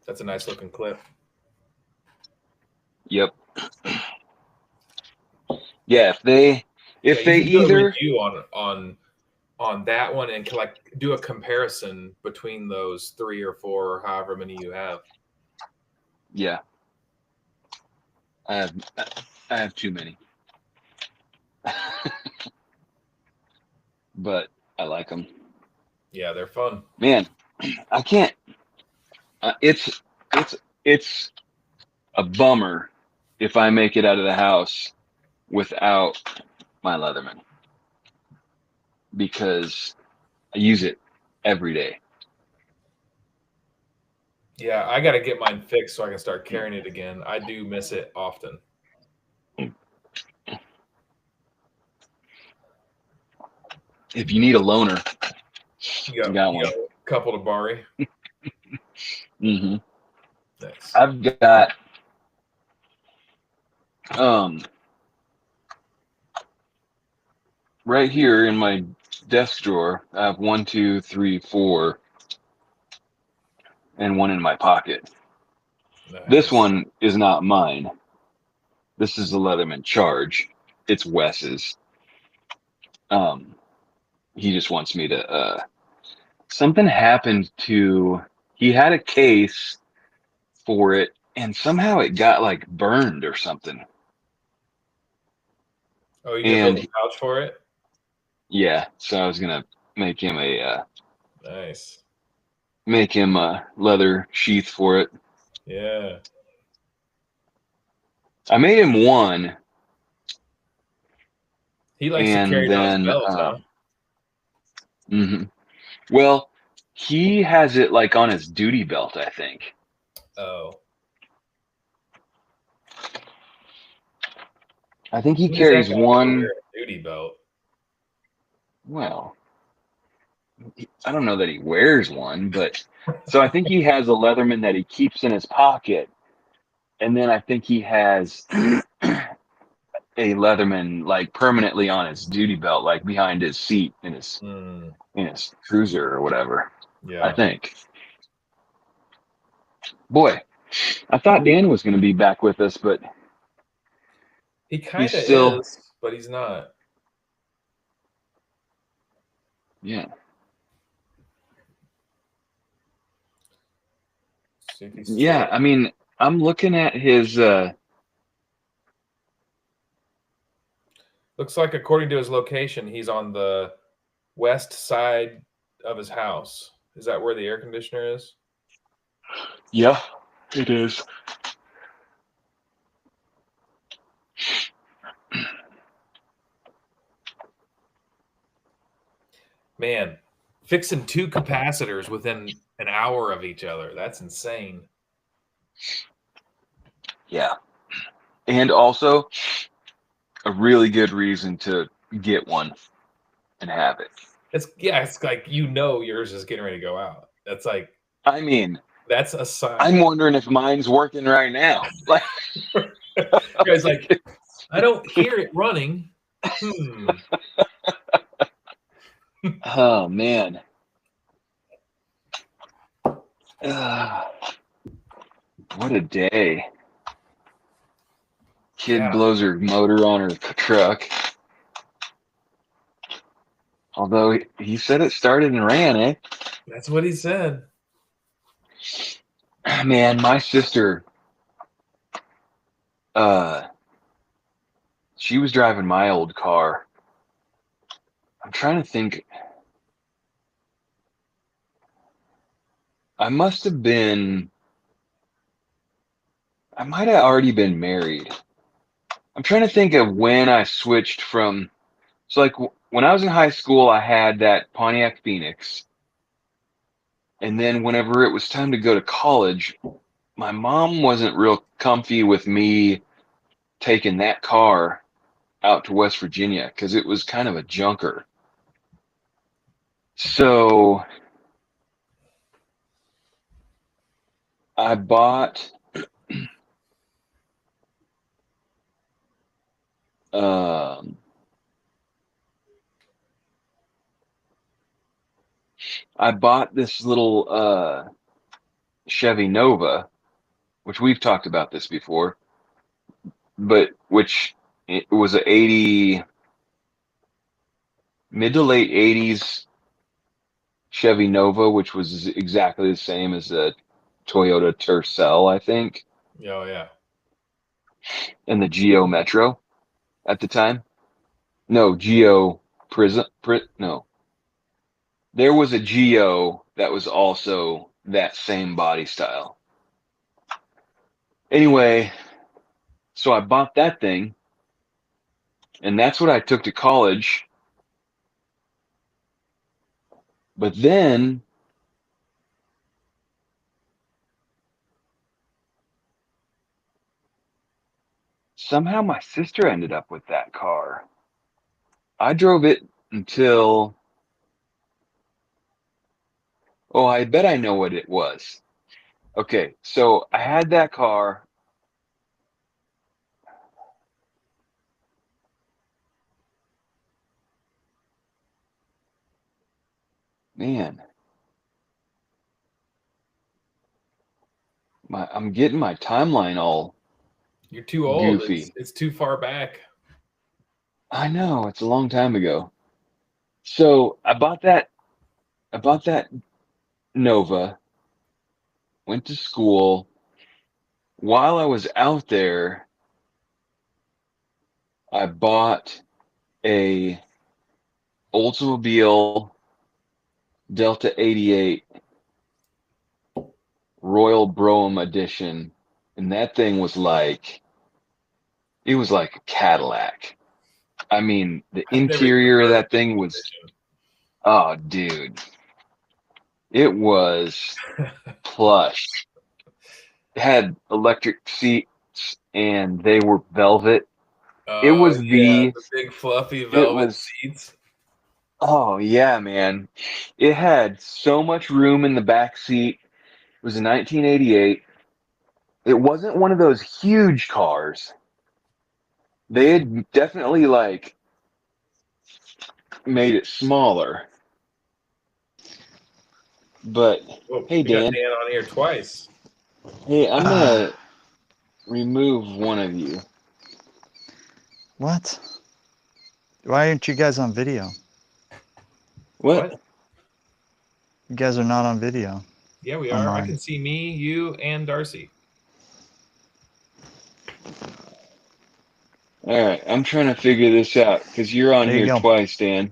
S3: That's a nice looking clip.
S1: Yep. Yeah, if they
S3: You should do a
S1: either
S3: review on that one and do a comparison between those 3 or 4 or however many you have.
S1: Yeah. I have too many. But I like them.
S3: Yeah, they're fun.
S1: Man, I can't it's a bummer if I make it out of the house without my Leatherman, because I use it every day.
S3: Yeah, I got to get mine fixed so I can start carrying it again. I do miss it often.
S1: If you need a loaner,
S3: You
S1: got one.
S3: A couple to borrow.
S1: Mm-hmm.
S3: Nice.
S1: I've got right here in my desk drawer, I have 1, 2, 3, 4, and one in my pocket.
S3: Nice.
S1: This one is not mine. This is the Leatherman Charge. It's Wes's. He just wants me to something happened to, he had a case for it and somehow it got like burned or something.
S3: Oh, you gonna build a pouch for it?
S1: Yeah, so I was gonna make him
S3: nice.
S1: Make him a leather sheath for it.
S3: Yeah.
S1: I made him one.
S3: He likes to carry it on his belt, huh?
S1: Mm-hmm. Well, he has it like on his duty belt, I think.
S3: Oh.
S1: I think he carries one
S3: duty belt.
S1: Well, I don't know that he wears one, but so I think he has a Leatherman that he keeps in his pocket, and then I think he has a Leatherman like permanently on his duty belt, like behind his seat in his cruiser or whatever.
S3: Yeah,
S1: I think. Boy, I thought Dan was going to be back with us, but
S3: he kind of is, but he's not.
S1: Yeah. Yeah, I mean, I'm looking at his
S3: looks like according to his location, he's on the west side of his house. Is that where the air conditioner is?
S1: Yeah, it is.
S3: Man, fixing 2 capacitors within an hour of each other. That's insane.
S1: Yeah. And also a really good reason to get one and have it.
S3: It's like yours is getting ready to go out. That's like,
S1: I mean,
S3: that's a sign.
S1: I'm wondering if mine's working right now. Like,
S3: guys, like, I don't hear it running.
S1: Oh man. What a day. Kid
S3: Yeah.
S1: blows her motor on her truck. Although he said it started and ran, eh?
S3: That's what he said.
S1: Man, my sister, she was driving my old car. I'm trying to think. I must have been, I might have already been married. I'm trying to think of when I switched from, so like when I was in high school, I had that Pontiac Phoenix. And then whenever it was time to go to college, my mom wasn't real comfy with me taking that car out to West Virginia because it was kind of a junker. So I bought um, I bought this little Chevy Nova, which we've talked about this before, but which it was a 80 mid to late 80s Chevy Nova, which was exactly the same as a Toyota Tercel, I think,
S3: Oh yeah.
S1: and the Geo Metro at the time. No, Geo Prism. No, there was a Geo that was also that same body style. Anyway, so I bought that thing, and that's what I took to college. But then somehow my sister ended up with that car. I drove it until, oh, I bet I know what it was. Okay, so I had that car. Man, I'm getting my timeline all
S3: You're too old.
S1: goofy.
S3: It's too far back.
S1: I know, it's a long time ago. So I bought that Nova, went to school. While I was out there, I bought a Oldsmobile Delta 88 Royal Brougham edition, and that thing was like, it was like a Cadillac. I mean, the
S3: I've never even
S1: interior of
S3: heard of
S1: that thing was,
S3: this
S1: oh, dude, it was plush. It had electric seats and they were velvet. It
S3: Oh
S1: was
S3: yeah,
S1: the,
S3: the big fluffy
S1: it
S3: velvet
S1: was,
S3: seats.
S1: oh yeah, man. It had so much room in the back seat. It was a 1988. It wasn't one of those huge cars. They had definitely like made it smaller. But
S3: Well,
S1: hey,
S3: we got
S1: Dan.
S3: Dan on here twice.
S1: Hey, I'm gonna remove one of you.
S2: What? Why aren't you guys on video?
S1: What?
S3: What?
S2: You guys are not on video
S3: Yeah, we
S2: on
S3: are. I
S2: mine.
S3: can see me, you, and Darcy.
S1: All right, I'm trying to figure this out because you're on
S2: There you
S1: here
S2: go.
S1: twice, Dan.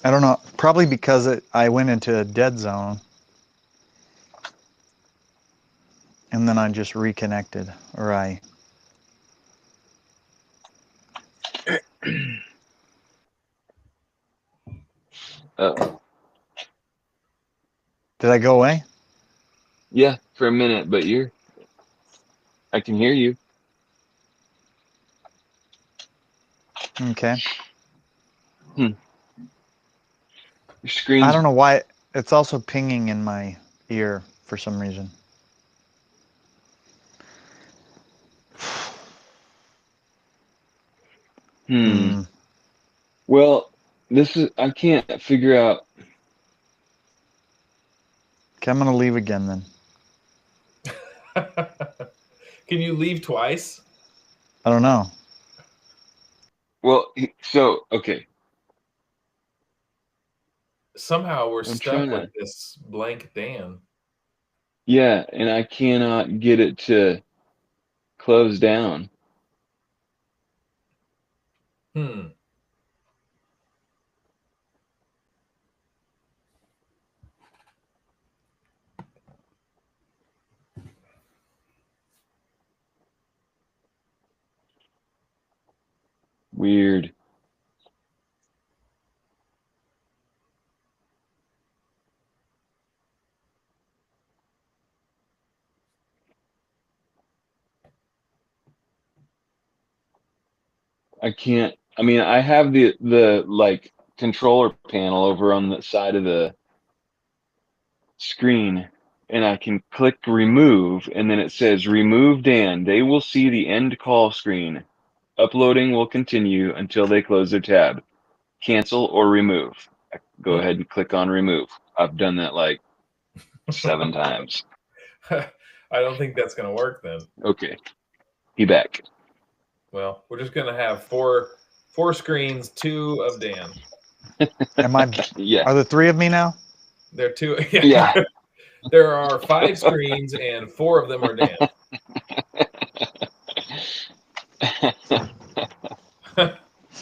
S2: I don't know. Probably because I went into a dead zone and then I just reconnected, or I.
S1: Oh,
S2: Did I go away?
S1: yeah, for a minute, but I can hear you.
S2: Okay.
S1: Hmm. Your
S2: I
S1: screen's
S2: don't know why. It's also pinging in my ear for some reason.
S1: hmm.
S2: Hmm.
S1: Well, I can't figure out.
S2: Okay, I'm gonna leave again then.
S3: Can you leave twice?
S2: I don't know.
S1: Well, so okay.
S3: Somehow we're
S1: I'm
S3: stuck
S1: trying
S3: with
S1: to.
S3: this blank Dan.
S1: Yeah, and I cannot get it to close down.
S3: Hmm.
S1: Weird. I can't. I mean, I have the like controller panel over on the side of the screen, and I can click remove, and then it says remove Dan. They will see the end call screen. Uploading will continue until they close their tab. Cancel or remove. I go
S3: Hmm.
S1: ahead and click on remove. I've done that like 7 times.
S3: I don't think that's going to work then.
S1: Okay, be back.
S3: Well, we're just going to have four screens, 2 of Dan.
S2: Am I?
S1: Yeah,
S2: Are there 3 of me now?
S3: There are 2.
S1: yeah.
S3: There are 5 screens, and 4 of them are Dan.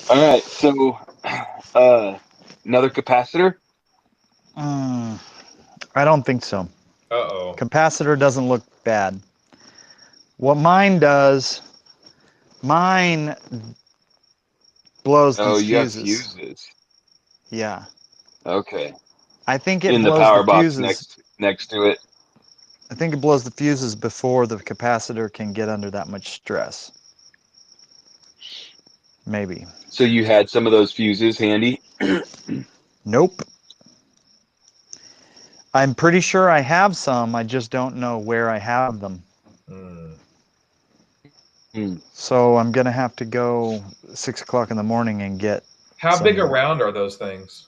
S1: All right, so another capacitor.
S2: I don't think so.
S3: Uh-oh.
S2: Capacitor doesn't look bad. What mine does, mine blows
S1: Oh,
S2: these
S1: you have
S2: fuses.
S1: fuses.
S2: Yeah.
S1: Okay,
S2: I think it
S1: in the
S2: blows the
S1: power box
S2: fuses.
S1: next to it.
S2: I think it blows the fuses before the capacitor can get under that much stress. Maybe.
S1: So you had some of those fuses handy.
S2: Nope. I'm pretty sure I have some. I just don't know where I have them.
S3: Hmm.
S1: Hmm.
S2: So I'm going to have to go 6 o'clock in the morning and get
S3: How big
S2: some,
S3: around are those things?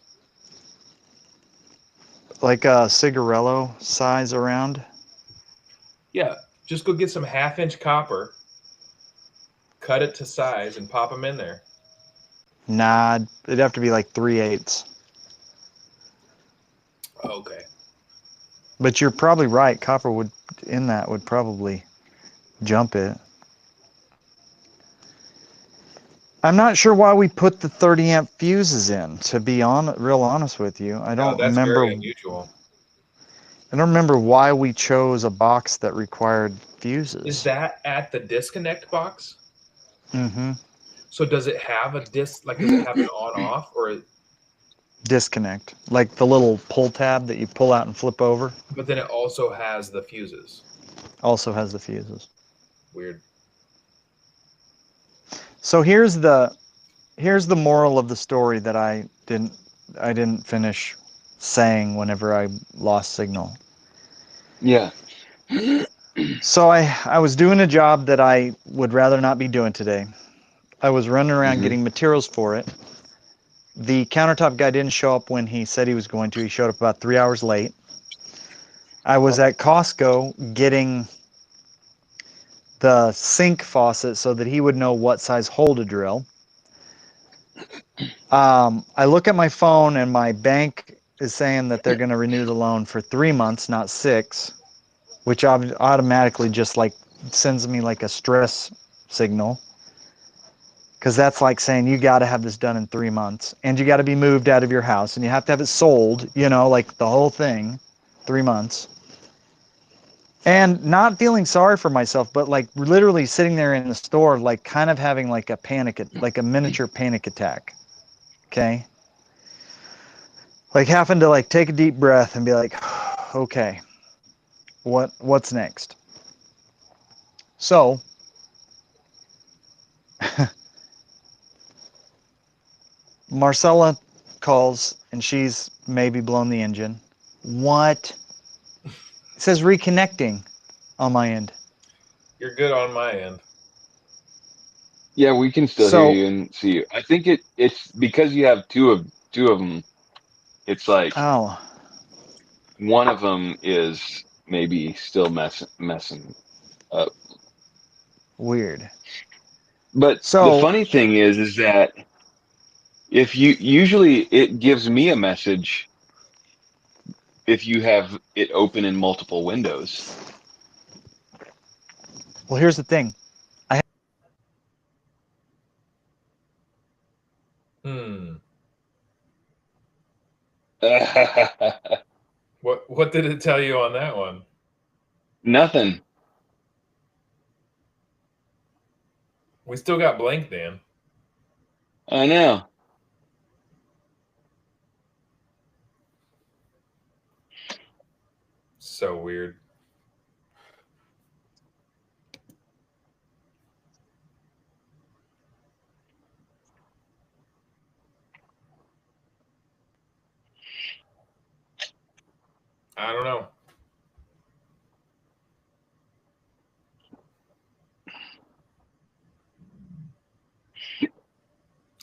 S2: like a cigarello size around.
S3: Yeah, just go get some 1/2-inch copper, cut it to size, and pop them in there.
S2: Nah, it'd have to be like 3/8.
S3: Okay.
S2: But you're probably right. Copper would in that would probably jump it. I'm not sure why we put the 30 amp fuses in, to be real honest with you.
S3: No, that's very unusual.
S2: I don't remember why we chose a box that required
S3: Is
S2: fuses.
S3: that at the disconnect box?
S2: Mm-hmm.
S3: So does it have a like does it have an on off or
S2: Disconnect. Like the little pull tab that you pull out and flip over
S3: but then it also has the fuses?
S2: also has the fuses.
S3: Weird.
S2: So here's the moral of the story that I didn't finish saying whenever I lost signal.
S1: Yeah.
S2: So I was doing a job that I would rather not be doing today. I was running around
S1: Hmm.
S2: getting materials for it. The countertop guy didn't show up when he said he was going to. He showed up about 3 hours late. I was at Costco getting the sink faucet so that he would know what size hole to drill. I look at my phone and my bank is saying that they're going to renew the loan for 3 months, not 6, which automatically just like sends me like a stress signal. Because that's like saying you got to have this done in 3 months and you got to be moved out of your house and you have to have it sold, like the whole thing, 3 months. And not feeling sorry for myself, but like literally sitting there in the store, like kind of having like like a miniature panic attack. Okay. Like having to like take a deep breath and be like, okay, what's next? So Marcella calls and she's maybe blown the engine. What? It says reconnecting on my end.
S3: You're good on my end.
S1: Yeah, we can still hear
S2: So,
S1: you and see you. I think it's because you have two of them. It's like
S2: oh,
S1: one of them is maybe still messing up.
S2: Weird.
S1: But the
S2: So,
S1: funny thing is that if you usually it gives me a message if you have it open in multiple windows.
S2: well, here's the thing.
S3: Hmm. What did it tell you on that one?
S1: Nothing.
S3: We still got blank, Dan.
S1: I know.
S3: So weird. I don't know.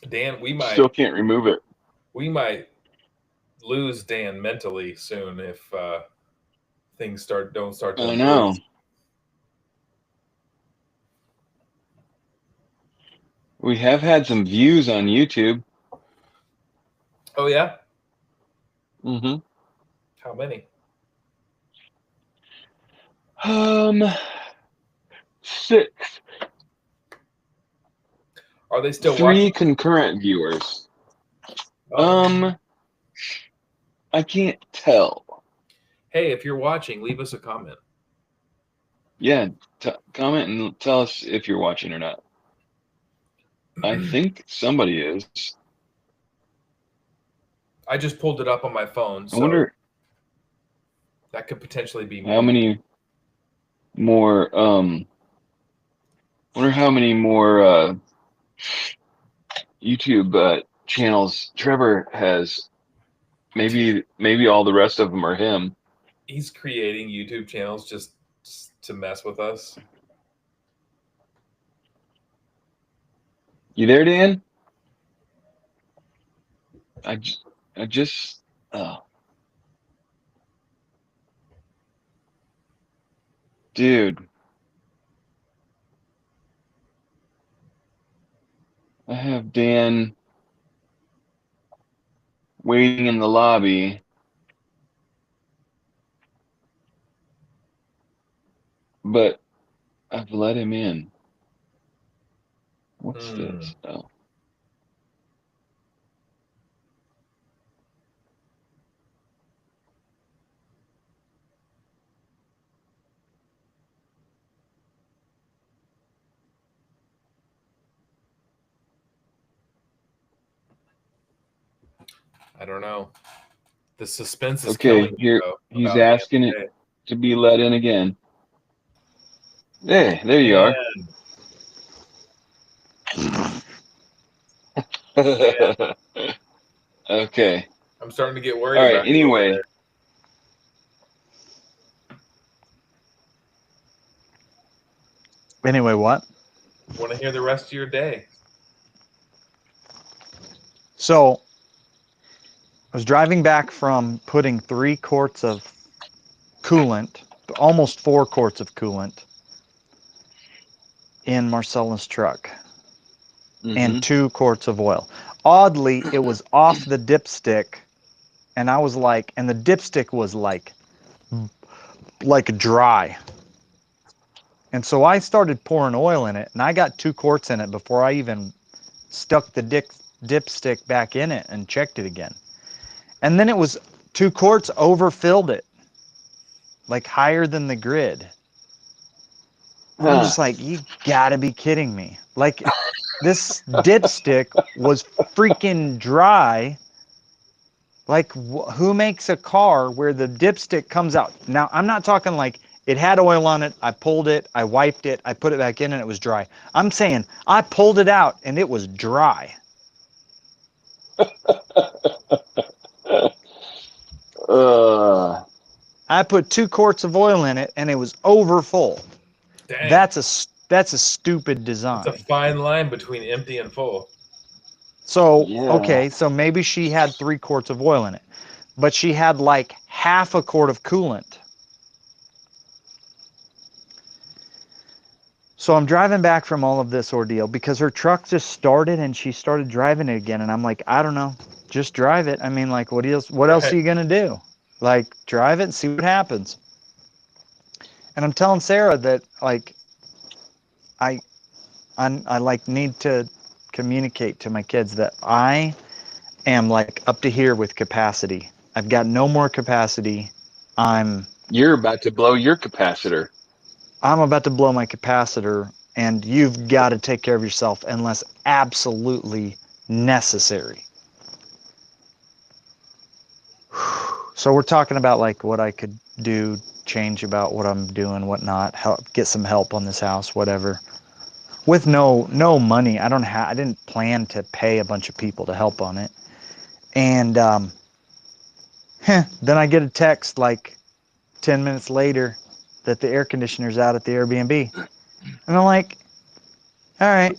S3: Dan,
S1: Still can't remove it.
S3: we might lose Dan mentally soon if things don't start to
S1: I
S3: improve.
S1: know. We have had some views on YouTube.
S3: Oh yeah?
S1: Mm-hmm.
S3: How many?
S1: 6.
S3: Are they still
S1: 3
S3: watching?
S1: concurrent viewers.
S3: Um,
S1: I can't tell.
S3: hey, if you're watching, leave us a comment.
S1: Yeah, comment and tell us if you're watching or not. I think somebody is.
S3: I just pulled it up on my phone,
S1: I
S3: so
S1: wonder
S3: that could potentially be
S1: how
S3: me.
S1: many more. Wonder how many more YouTube channels Trevor has. Maybe all the rest of them are him.
S3: He's creating YouTube channels just to mess with us.
S1: You there, Dan? I just. Oh, dude. I have Dan waiting in the lobby. But I've let him in. What's this? Oh.
S3: I don't know. The suspense is
S1: Okay,
S3: killing me,
S1: here
S3: though,
S1: he's
S3: about
S1: asking
S3: Dan
S1: it
S3: today.
S1: to be let in again. Hey, there you are. Okay.
S3: I'm starting to get worried
S1: All right.
S3: about you over
S1: Anyway,
S3: there.
S2: anyway, what?
S3: Want to hear the rest of your day?
S2: So, I was driving back from putting 3 quarts of coolant, almost 4 quarts of coolant, in Marcella's truck, and 2 quarts of oil. Oddly, it was off the dipstick, and I was like, and the dipstick was like dry. And so I started pouring oil in it, and I got 2 quarts in it before I even stuck the dipstick back in it and checked it again. And then it was 2 quarts overfilled it, like higher than the grid. I'm
S1: huh.
S2: just like, you gotta be kidding me. Like, this dipstick was freaking dry. Like, who makes a car where the dipstick comes out? Now, I'm not talking like it had oil on it, I pulled it, I wiped it, I put it back in, and it was dry. I'm saying I pulled it out and it was dry.
S1: uh,
S2: I put 2 quarts of oil in it and it was over full.
S3: Dang.
S2: That's a stupid
S3: It's a
S2: design.
S3: fine line between empty and full.
S2: So,
S1: yeah.
S2: okay, so maybe she had 3 quarts of oil in it, but she had like half a quart of coolant. So I'm driving back from all of this ordeal because her truck just started and she started driving it again. And I'm like, I don't know, just drive it. I mean, like, what else are you going to do? Like, drive it and see what happens. And I'm telling Sarah that, like, I like need to communicate to my kids that I am like up to here with capacity. I've got no more capacity.
S1: You're about to blow your capacitor.
S2: I'm about to blow my capacitor, and you've got to take care of yourself unless absolutely necessary. So we're talking about like what I could do, change about what I'm doing, whatnot, help get some help on this house, whatever. With no money, I didn't plan to pay a bunch of people to help on it. And then I get a text like 10 minutes later that the air conditioner's out at the Airbnb. And I'm like, all right.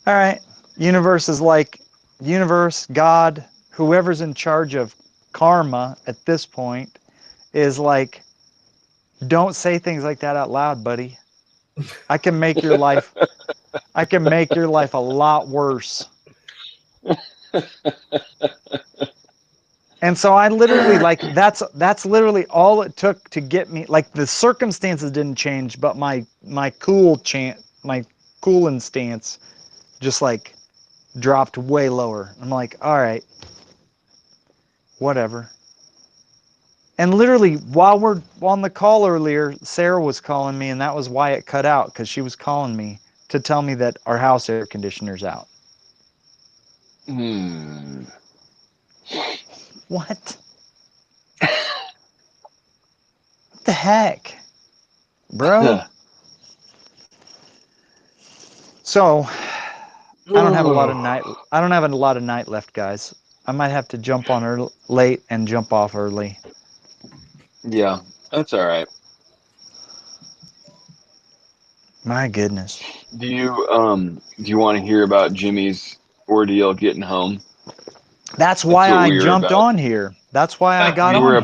S2: All right. Universe is like, universe, God, whoever's in charge of karma at this point is like, don't say things like that out loud, buddy. I can make your life a lot worse. And so I literally like that's literally all it took to get me, like the circumstances didn't change, but my cooling stance just like dropped way lower. I'm like, all right, whatever. And literally while we're on the call earlier, Sarah was calling me, and that was why it cut out, because she was calling me to tell me that our house air conditioner's out. What? What the heck, bro? So I don't have a lot of night left, guys. I might have to jump on late and jump off early.
S1: Yeah, that's all right.
S2: My goodness.
S1: Do you want to hear about Jimmy's ordeal getting home?
S2: That's why I jumped on here. That's why I got on here.
S1: We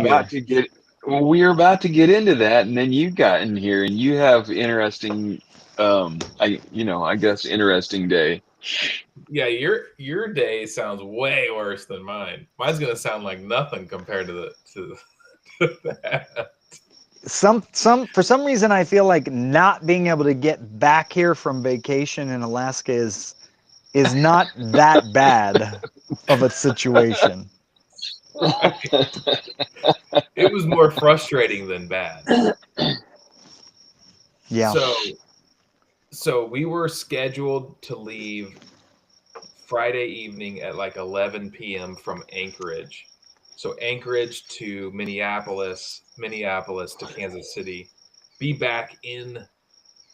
S1: were about to get into that, and then you got in here, and you have interesting, I guess interesting day.
S3: Yeah, your day sounds way worse than mine. Mine's gonna sound like nothing compared to that.
S2: For some reason I feel like not being able to get back here from vacation in Alaska is not that bad of a situation.
S3: It was more frustrating than bad.
S2: Yeah.
S3: So we were scheduled to leave Friday evening at like 11 p.m. from Anchorage. So Anchorage to Minneapolis, Minneapolis to Kansas City, be back in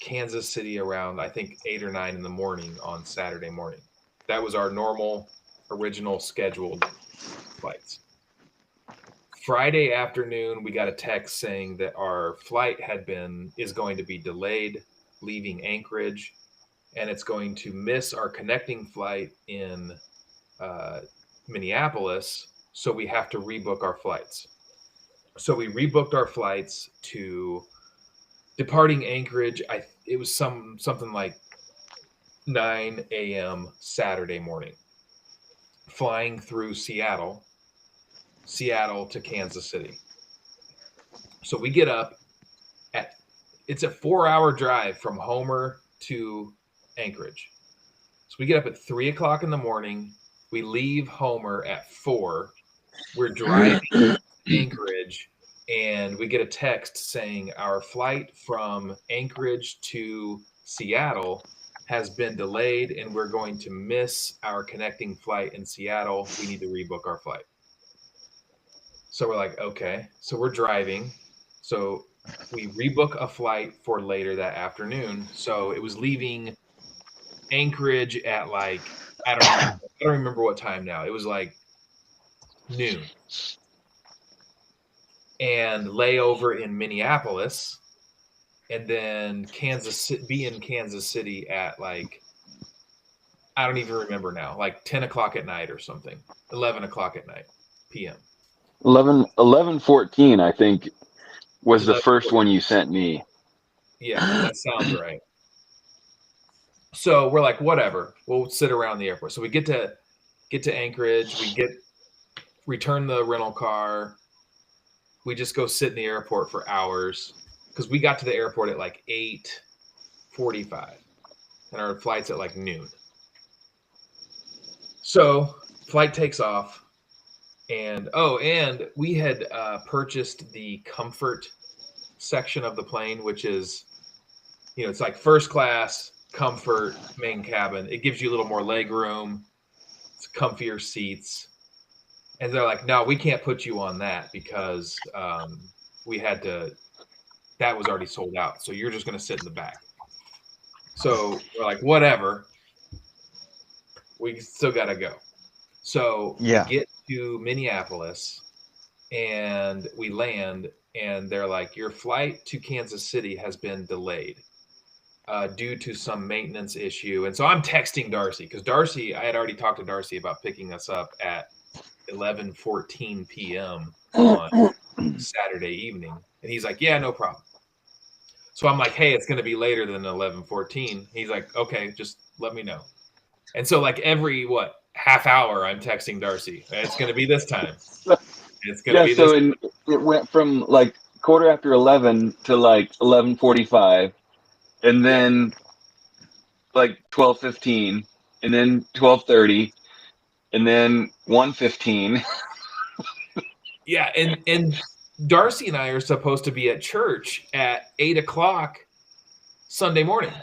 S3: Kansas City around, I think, 8 or 9 in the morning on Saturday morning. That was our normal, original scheduled flights. Friday afternoon, we got a text saying that our flight is going to be delayed leaving Anchorage, and it's going to miss our connecting flight in Minneapolis, so we have to rebook our flights. So we rebooked our flights to departing Anchorage. It was something like 9 a.m. Saturday morning, flying through Seattle to Kansas City. So we get up it's a 4-hour drive from Homer to Anchorage. So we get up at 3 o'clock in the morning. We leave Homer at 4. We're driving to Anchorage, and we get a text saying our flight from Anchorage to Seattle has been delayed, and we're going to miss our connecting flight in Seattle. We need to rebook our flight. So we're like, okay. So we're driving. So we rebook a flight for later that afternoon. So it was leaving Anchorage at like, I don't remember what time now. It was like noon. And layover in Minneapolis, and then be in Kansas City at like, I don't even remember now, like 10 o'clock at night or something, 11 o'clock at night, p.m.
S1: 11:14, I think, was the
S3: 11,
S1: first one you sent me.
S3: yeah, that sounds right. So we're like, whatever, we'll sit around the airport. So we get to Anchorage, return the rental car. We just go sit in the airport for hours because we got to the airport at like 8:45 and our flight's at like noon. So flight takes off, and we had purchased the comfort section of the plane, which is, it's like first class, comfort, main cabin. It gives you a little more leg room. It's comfier seats. And they're like, no, we can't put you on that because that was already sold out. So you're just going to sit in the back. So we're like, whatever. We still got to go. So we get to Minneapolis and we land, and they're like, your flight to Kansas City has been delayed due to some maintenance issue. And so I'm texting Darcy because I had already talked to Darcy about picking us up at 11:14 p.m. on Saturday evening. And he's like, yeah, no problem. So I'm like, hey, it's going to be later than 11:14. He's like, okay, just let me know. And so like every, half hour, I'm texting Darcy. It's going to be this time. It's going to be this.
S1: So it went from like 11:15 to like 11:45, and then like 12:15, and then 12:30, and then 1:15.
S3: Yeah, and Darcy and I are supposed to be at church at 8:00 Sunday morning.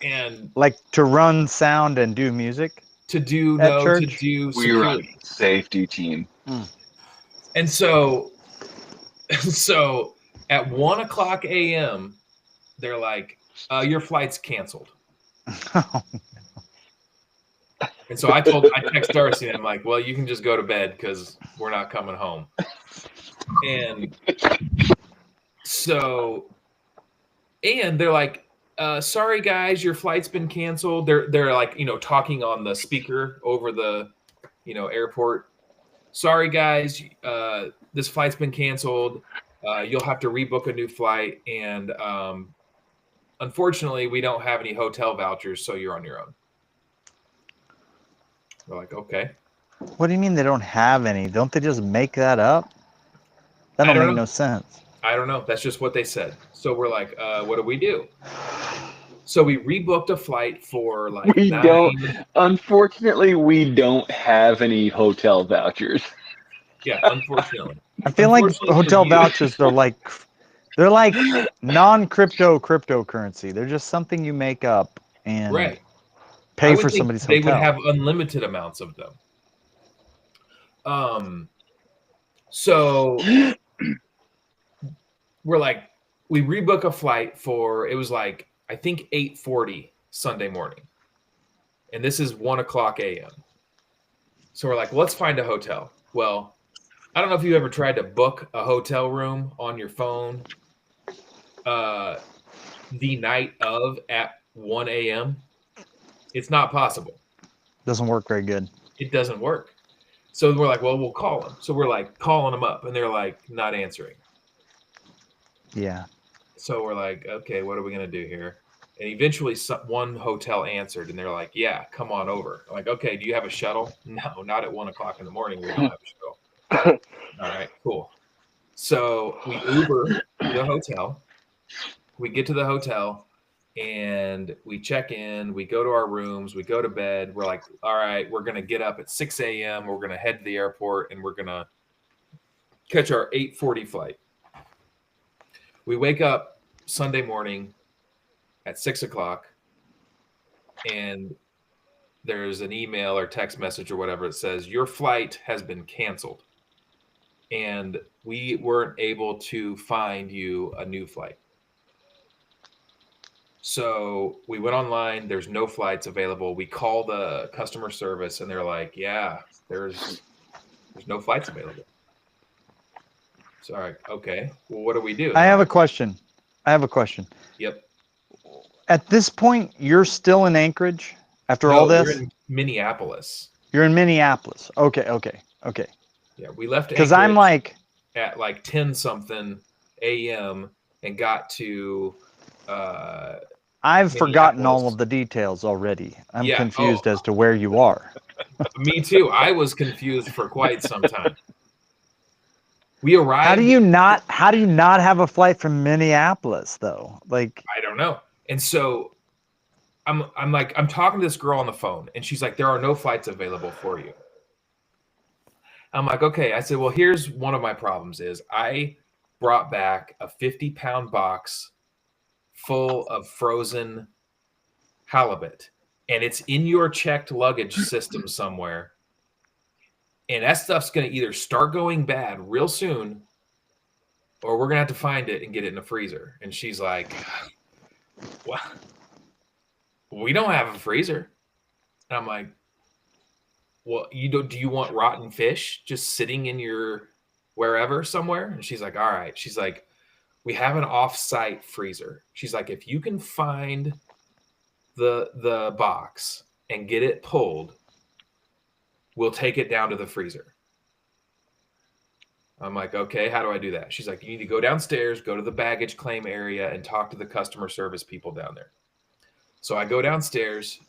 S3: And
S2: like to run sound and do music
S3: to do
S1: We
S3: security.
S1: run safety team.
S3: And so at 1:00 a.m. they're like, your flight's canceled. And so I text Darcy, and I'm like, well, you can just go to bed because we're not coming home. And they're like, sorry guys, your flight's been canceled. They're like, talking on the speaker over the, airport. Sorry guys, this flight's been canceled. You'll have to rebook a new flight, and unfortunately, we don't have any hotel vouchers, so you're on your own. We're like, okay.
S2: What do you mean they don't have any? Don't they just make that up? That don't make no sense.
S3: I don't know. That's just what they said. So we're like, what do we do? So we rebooked a flight for like
S1: Unfortunately, we don't have any hotel vouchers.
S3: Yeah, unfortunately.
S2: I feel like hotel vouchers are like non-cryptocurrency. They're just something you make up and pay for somebody's hotel.
S3: They would have unlimited amounts of them. So we're like, we rebook a flight for, it was like, I think 8:40 Sunday morning. And this is 1:00 a.m. So we're like, let's find a hotel. Well, I don't know if you ever tried to book a hotel room on your phone the night of at 1 a.m. It's not possible.
S2: Doesn't work very good.
S3: It doesn't work. So we're like, well, we'll call them. So we're like calling them up, and they're like not answering.
S2: Yeah.
S3: So we're like, okay, what are we going to do here? And eventually one hotel answered, and they're like, yeah, come on over. I'm like, okay, do you have a shuttle? No, not at 1:00 in the morning. We don't have a shuttle. All right, cool. So we Uber to the hotel. We get to the hotel, and we check in. We go to our rooms. We go to bed. We're like, all right, we're going to get up at 6 a.m. We're going to head to the airport, and we're going to catch our 8:40 flight. We wake up Sunday morning at 6:00, and there's an email or text message or whatever that says your flight has been canceled, and we weren't able to find you a new flight. So we went online. There's no flights available. We call the customer service, and they're like, yeah, there's no flights available. So, all right, okay. Well, what do we do?
S2: I have a question.
S3: Yep.
S2: At this point, you're still in Anchorage after all this?
S3: You're in Minneapolis.
S2: You're in Minneapolis. Okay. Okay.
S3: Yeah, we left
S2: Because I'm
S3: Anchorage
S2: like,
S3: at like 10 something a.m. and got to
S2: I've forgotten all
S3: Minneapolis.
S2: of the details already. I'm
S3: Yeah. Oh,
S2: confused as to where you are.
S3: me too. I was confused for quite some time. We
S2: How do
S3: arrived.
S2: you not have a flight from Minneapolis though? Like,
S3: I don't know. And so I'm talking to this girl on the phone, and she's like, there are no flights available for you. I'm like, okay. I said, well, here's one of my problems is I brought back a 50-pound box full of frozen halibut, and it's in your checked luggage system somewhere. And that stuff's going to either start going bad real soon, or we're going to have to find it and get it in the freezer. And she's like, well, we don't have a freezer. And I'm like, well, do you want rotten fish just sitting in your wherever somewhere? And she's like, all right. She's like, we have an off-site freezer. She's like, if you can find the box and get it pulled, we'll take it down to the freezer. I'm like, okay, how do I do that? She's like, you need to go downstairs, go to the baggage claim area, and talk to the customer service people down there. So I go downstairs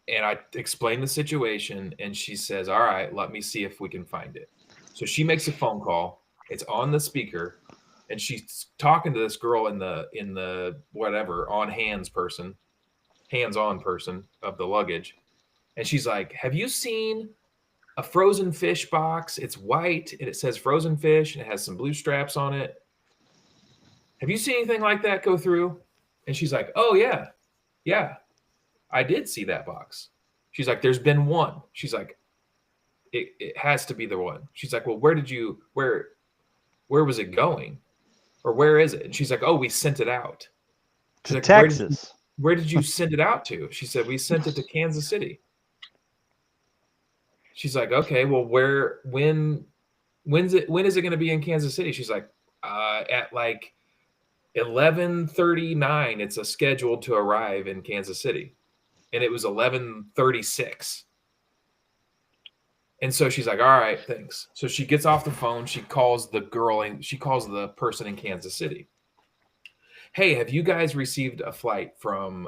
S3: and I explain the situation, and she says, all right, let me see if we can find it. So she makes a phone call. It's on the speaker, and she's talking to this girl in the whatever hands-on person of the luggage. And she's like, have you seen a frozen fish box? It's white and it says frozen fish and it has some blue straps on it. Have you seen anything like that go through? And she's like, oh yeah, I did see that box. She's like, there's been one. She's like, it has to be the one. She's like, well, where was it going? Or where is it? And she's like, oh, we sent it out. She's
S2: to
S3: like,
S2: Texas.
S3: Where did you send it out to? She said, we sent it to Kansas City. She's like, okay, well, when is it going to be in Kansas City? She's like, at like 11:39, it's scheduled to arrive in Kansas City. And it was 11:36. And so she's like, all right, thanks. So she gets off the phone. She calls the person in Kansas City. Hey, have you guys received a flight from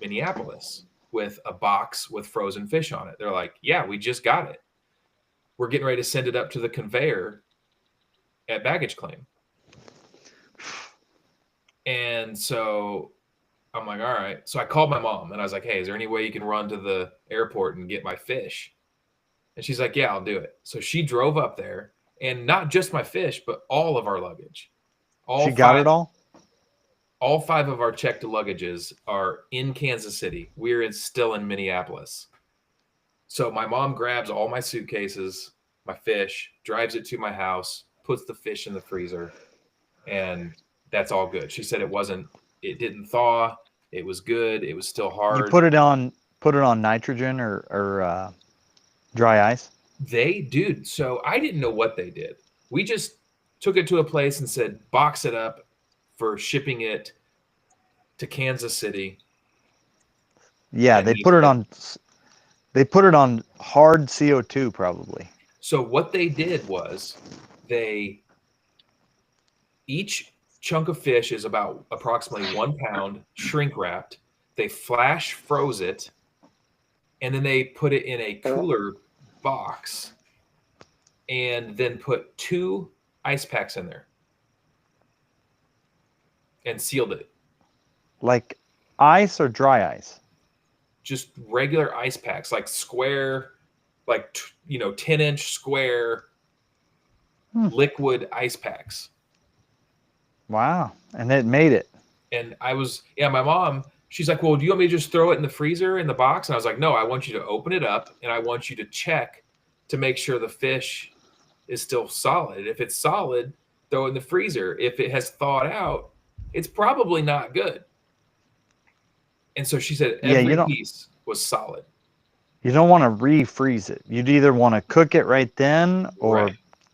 S3: Minneapolis with a box with frozen fish on it? They're like, yeah, we just got it. We're getting ready to send it up to the conveyor at baggage claim. And so I'm like, all right. So I called my mom and I was like, hey, is there any way you can run to the airport and get my fish? And she's like, yeah, I'll do it. So she drove up there, and not just my fish, but all of our luggage.
S2: She got it all?
S3: All 5 of our checked luggages are in Kansas City. We're still in Minneapolis. So my mom grabs all my suitcases, my fish, drives it to my house, puts the fish in the freezer, and that's all good. She said it didn't thaw. It was good. It was still hard.
S2: You put it on nitrogen or dry ice?
S3: So I didn't know what they did. We just took it to a place and said, box it up for shipping it to Kansas City.
S2: Yeah, they put it on hard CO2 probably.
S3: So what they did was each chunk of fish is about approximately 1 pound, shrink wrapped. They flash froze it, and then they put it in a cooler box and then put 2 ice packs in there and sealed it.
S2: Like ice or dry ice?
S3: Just regular ice packs, like square, like 10-inch square liquid ice packs.
S2: Wow. And it made it.
S3: And my mom, she's like, well, do you want me to just throw it in the freezer in the box? And I was like, no, I want you to open it up and I want you to check to make sure the fish is still solid. If it's solid, throw it in the freezer. If it has thawed out, it's probably not good. And so she said every piece was solid.
S2: You don't want to refreeze it. You'd either want to cook it right then or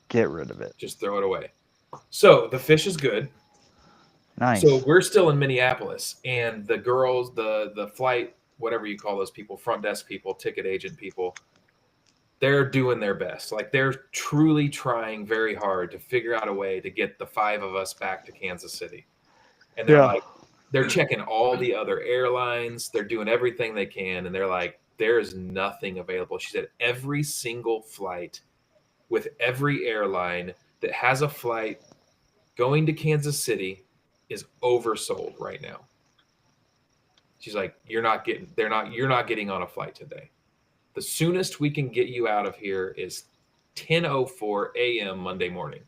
S2: get rid of it.
S3: Just throw it away. So the fish is good.
S2: Nice.
S3: So we're still in Minneapolis, and the girls, the flight, whatever you call those people, front desk people, ticket agent people, they're doing their best. Like they're truly trying very hard to figure out a way to get the 5 of us back to Kansas City. And they're like, they're checking all the other airlines. They're doing everything they can. And they're like, there is nothing available. She said every single flight with every airline that has a flight going to Kansas City is oversold right now. She's like, you're not getting on a flight today. The soonest we can get you out of here is 10:04 a.m. Monday morning.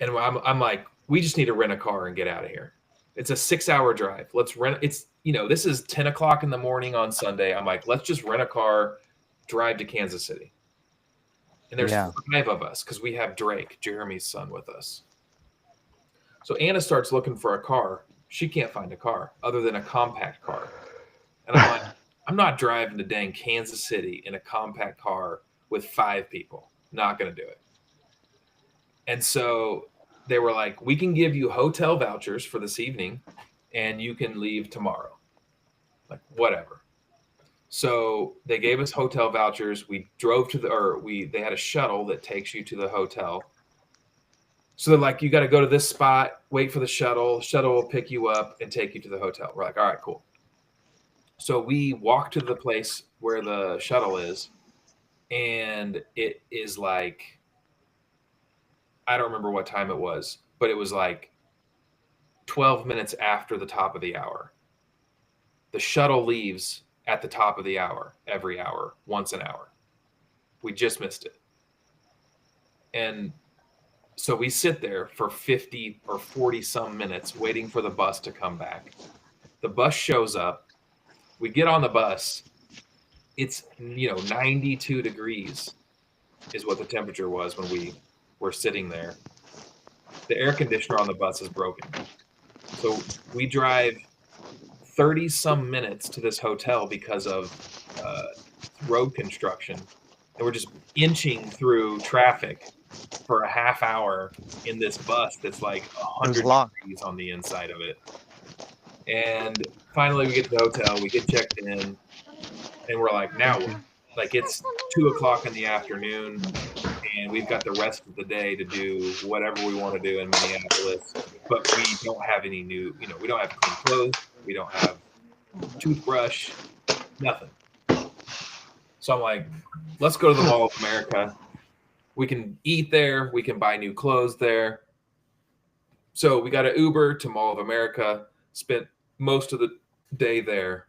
S3: And I'm like, we just need to rent a car and get out of here. It's a 6-hour drive. Let's rent. It's, this is 10 o'clock in the morning on Sunday. I'm like, let's just rent a car, drive to Kansas City. And there's 5 of us because we have Drake, Jeremy's son, with us. So Anna starts looking for a car. She can't find a car other than a compact car. And I'm like, I'm not driving to dang Kansas City in a compact car with 5 people. Not going to do it. And so they were like, we can give you hotel vouchers for this evening and you can leave tomorrow. Like, whatever. So they gave us hotel vouchers. We drove to they had a shuttle that takes you to the hotel. So they're like, you got to go to this spot, wait for the shuttle. Shuttle will pick you up and take you to the hotel. We're like, all right, cool. So we walk to the place where the shuttle is, and it is like, I don't remember what time it was, but it was like 12 minutes after the top of the hour. The shuttle leaves at the top of the hour, every hour, once an hour. We just missed it. And so we sit there for 50 or 40 some minutes waiting for the bus to come back. The bus shows up. We get on the bus. It's, 92 degrees is what the temperature was when we were sitting there. The air conditioner on the bus is broken. So we drive 30 some minutes to this hotel because of road construction. And we're just inching through traffic for a half hour in this bus that's like 100 degrees on the inside of it. And finally we get to the hotel, we get checked in, and we're like, now what? Like, it's 2 o'clock in the afternoon, and we've got the rest of the day to do whatever we want to do in Minneapolis, but we don't have any new, we don't have clean clothes, we don't have toothbrush, nothing. So I'm like, let's go to the Mall of America. We can eat there. We can buy new clothes there. So we got an Uber to Mall of America, spent most of the day there,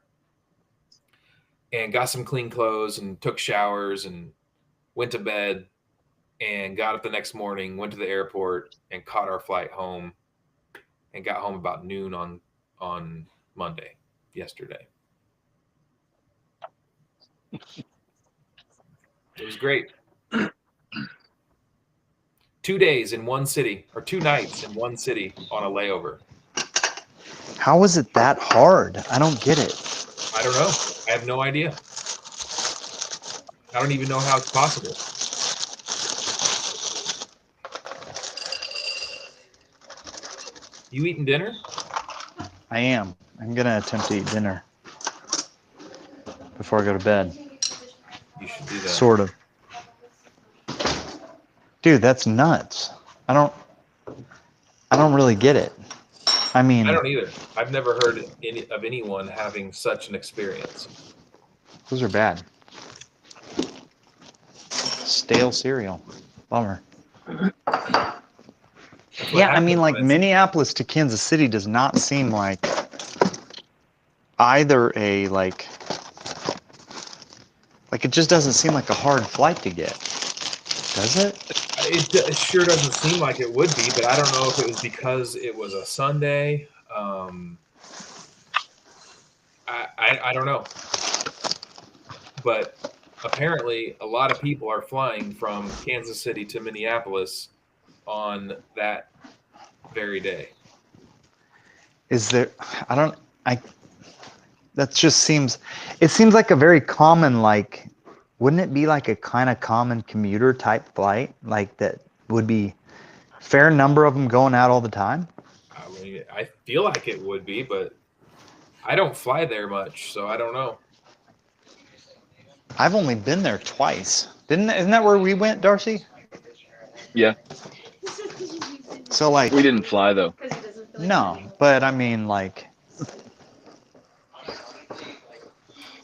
S3: and got some clean clothes and took showers and went to bed and got up the next morning, went to the airport and caught our flight home and got home about noon on Monday, yesterday. It was great. 2 days in one city, or 2 nights in one city on a layover.
S2: How is it that hard? I don't get it.
S3: I don't know. I have no idea. I don't even know how it's possible. You eating dinner?
S2: I am. I'm going to attempt to eat dinner before I go to bed.
S3: You should do that.
S2: Sort of. Dude, that's nuts. I don't really get it. I mean,
S3: I don't either. I've never heard of anyone having such an experience.
S2: Those are bad. Stale cereal. Bummer. Yeah, I mean, like, Minneapolis to Kansas City does not seem like either a, like it just doesn't seem like a hard flight to get. Does it?
S3: It sure doesn't seem like it would be, but I don't know if it was because it was a Sunday. I don't know. But apparently a lot of people are flying from Kansas City to Minneapolis on that very day.
S2: Is there, that just seems, it seems like a very common, like, wouldn't it be like a kind of common commuter type flight? Like that would be fair number of them going out all the time?
S3: I mean, I feel like it would be, but I don't fly there much, so I don't know.
S2: I've only been there twice. Isn't that where we went, Darcy?
S1: Yeah,
S2: So like,
S1: we didn't fly though.
S2: no, but I mean like,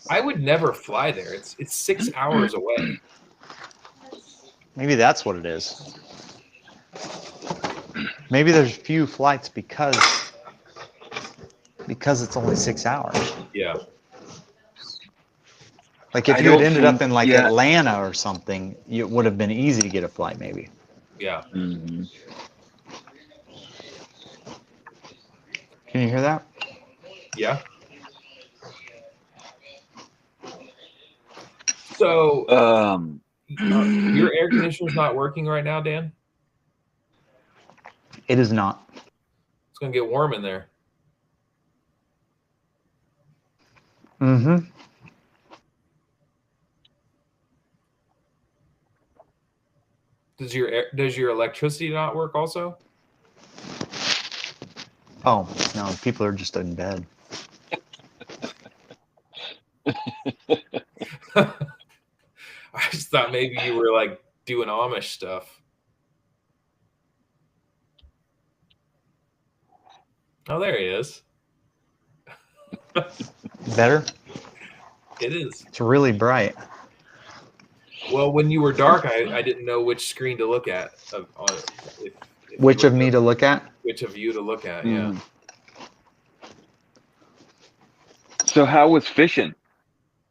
S3: I would never fly there. It's 6 hours away.
S2: maybe that's what it is. Maybe there's few flights because it's only 6 hours.
S3: Yeah.
S2: Like if
S1: I
S2: you had
S1: don't
S2: ended up
S1: think.
S2: in like
S1: Yeah.
S2: Atlanta or something, it would have been easy to get a flight maybe.
S3: Yeah.
S1: Mm-hmm.
S2: Can you hear that?
S3: Yeah. So your air conditioner's not working right now, Dan?
S2: It is not.
S3: It's gonna get warm in there.
S2: Mm-hmm.
S3: Does your electricity not work also?
S2: Oh, no, people are just in bed.
S3: I just thought maybe you were like doing Amish stuff. Oh, there he is.
S2: Better?
S3: It is.
S2: It's really bright.
S3: Well, when you were dark, I didn't know which screen to look at. If
S2: Which of me to look at?
S3: Which of you to look at?
S1: Mm.
S3: Yeah.
S1: So how was fishing?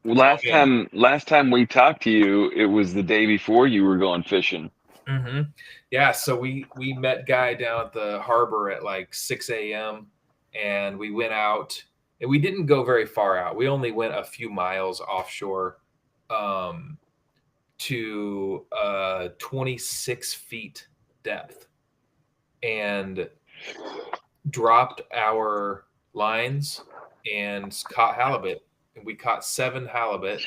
S1: Last
S3: man.
S1: time we talked to you, it was the day before you were going fishing.
S3: Mm-hmm. Yeah. So we met Guy down at the harbor at like 6 a.m. and we went out, and we didn't go very far out. We only went a few miles offshore, to 26 feet depth, and dropped our lines and caught halibut. And we caught 7 halibut.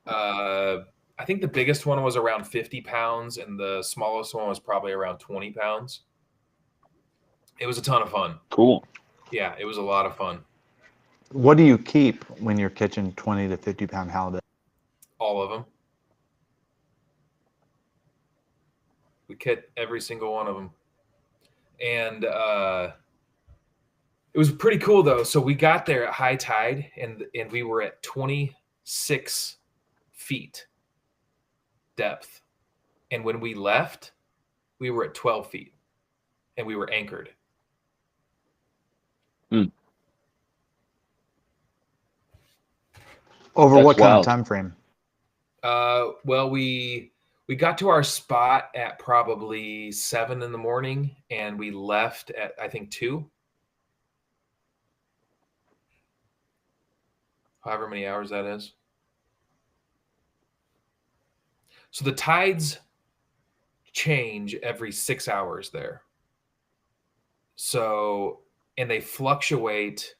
S3: I think the biggest one was around 50 pounds, and the smallest one was probably around 20 pounds. It was a ton of fun.
S1: Cool.
S3: Yeah, it was a lot of fun.
S2: What do you keep when you're catching 20 to 50 pound halibut?
S3: All of them. We kept every single one of them. And it was pretty cool though. So we got there at high tide, and we were at 26 feet depth. And when we left, we were at 12 feet, and we were anchored.
S1: Mm.
S2: Over
S1: That's
S2: what kind of
S1: wild.
S2: time frame?
S3: Well, we got to our spot at probably 7 in the morning, and we left at I think 2. However many hours that is. So the tides change every 6 hours there. So, and they fluctuate.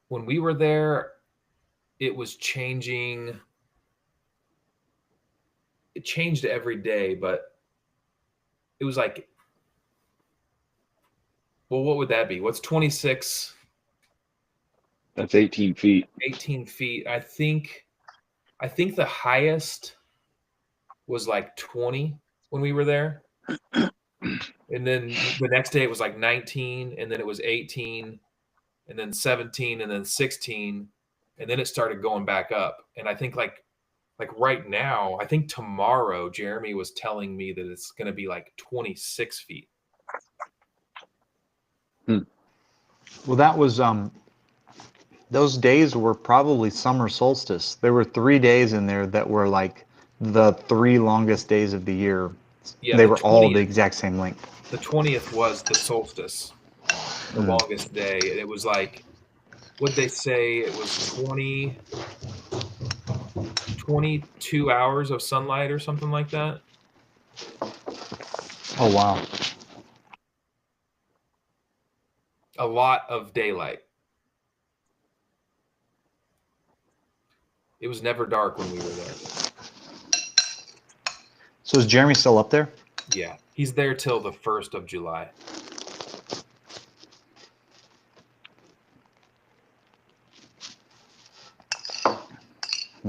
S3: When we were there, it was changing. It changed every day, but it was like, well, what would that be? What's 26?
S1: That's 18 feet.
S3: 18 feet. I think the highest was like 20 when we were there. And then the next day it was like 19, and then it was 18, and then 17, and then 16, and then it started going back up. And I think like right now, I think tomorrow Jeremy was telling me that it's going to be like 26 feet.
S2: Well, that was those days were probably summer solstice. There were 3 days in there that were like the 3 longest days of the year.
S3: Yeah,
S2: they
S3: the
S2: were
S3: 20th,
S2: all the exact same length.
S3: The 20th was the solstice, the longest day. And it was like, what'd they say? It was 22 hours of sunlight or something like that.
S2: Oh, wow.
S3: A lot of daylight. It was never dark when we were there.
S2: So is Jeremy still up there?
S3: Yeah, he's there till the 1st of July.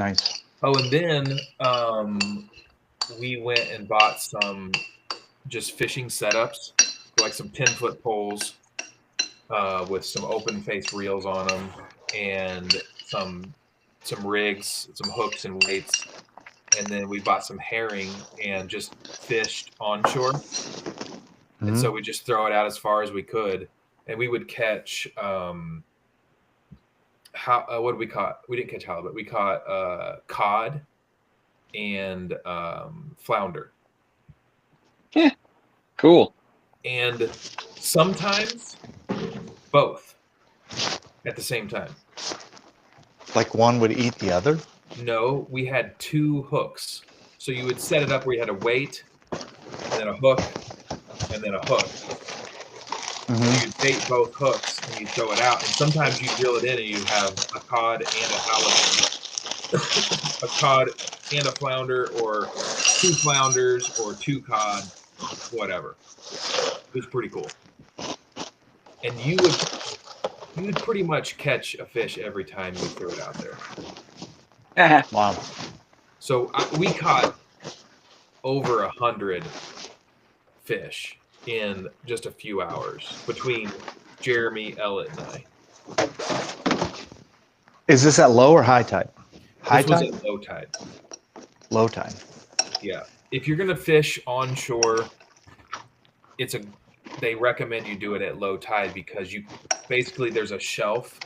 S2: Nice.
S3: Oh, and then we went and bought some just fishing setups, like some 10-foot poles with some open face reels on them, and some rigs, some hooks and weights. And then we bought some herring and just fished onshore.
S2: Mm-hmm.
S3: And so we just throw it out as far as we could, and we would catch. What did we caught? We didn't catch halibut. We caught cod and flounder.
S1: Yeah, cool.
S3: And sometimes both at the same time.
S2: Like one would eat the other?
S3: No, we had 2 hooks. So you would set it up where you had a weight, and then a hook, and then a hook.
S2: Mm-hmm.
S3: So you bait both hooks and you throw it out. And sometimes you reel it in and you have a cod and a halibut, a cod and a flounder, or 2 flounders, or 2 cod, whatever. It was pretty cool. And you would pretty much catch a fish every time you threw it out there.
S2: Wow.
S3: So we caught over 100 fish in just a few hours between Jeremy, Ellett, and I.
S2: Is this at low or high tide? High
S3: This was
S2: tide?
S3: at low tide.
S2: Low tide.
S3: Yeah. If you're gonna fish onshore, they recommend you do it at low tide because there's a shelf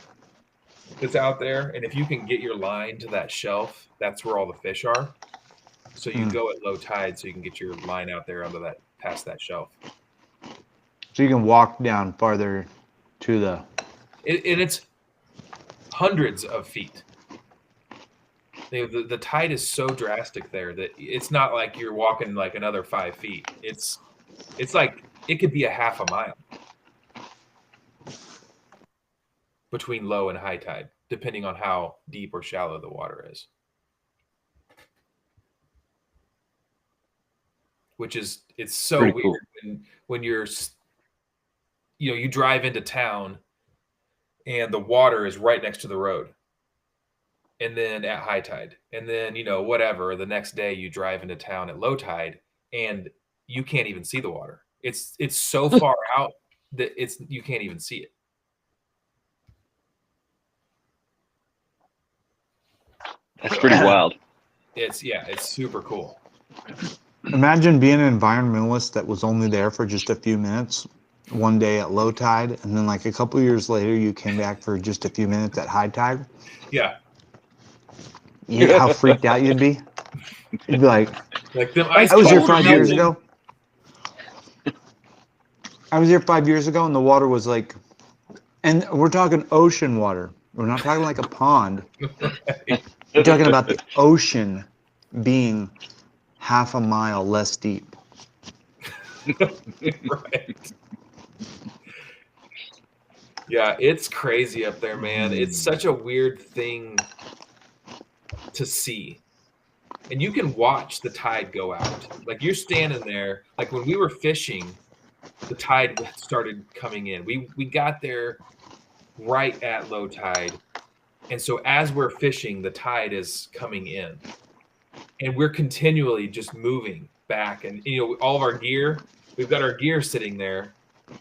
S3: that's out there, and if you can get your line to that shelf, that's where all the fish are. So you go at low tide so you can get your line out there past that shelf.
S2: So you can walk down farther to the...
S3: And it's hundreds of feet. The tide is so drastic there that it's not like you're walking like another 5 feet. It's like it could be a half a mile between low and high tide, depending on how deep or shallow the water is. It's so
S1: Pretty
S3: weird
S1: cool.
S3: when you're, you drive into town and the water is right next to the road. And then at high tide, and then, whatever, the next day you drive into town at low tide and you can't even see the water. It's so far out that you can't even see it.
S1: That's pretty wild.
S3: It's super cool.
S2: Imagine being an environmentalist that was only there for just a few minutes one day at low tide, and then like a couple years later you came back for just a few minutes at high tide.
S3: Yeah.
S2: You know how freaked out you'd be? You'd be like
S3: them ice
S2: I was here
S3: balls
S2: 5
S3: are
S2: years
S3: melting.
S2: ago. I was here 5 years ago, and the water was like, and we're talking ocean water. We're not talking like a pond. We're talking about the ocean being half a mile less deep.
S3: Right. Yeah, it's crazy up there, man. It's such a weird thing to see. And you can watch the tide go out. Like, you're standing there, like when we were fishing, the tide started coming in. We got there right at low tide. And so as we're fishing, the tide is coming in. And we're continually just moving back. And, all of our gear, we've got our gear sitting there.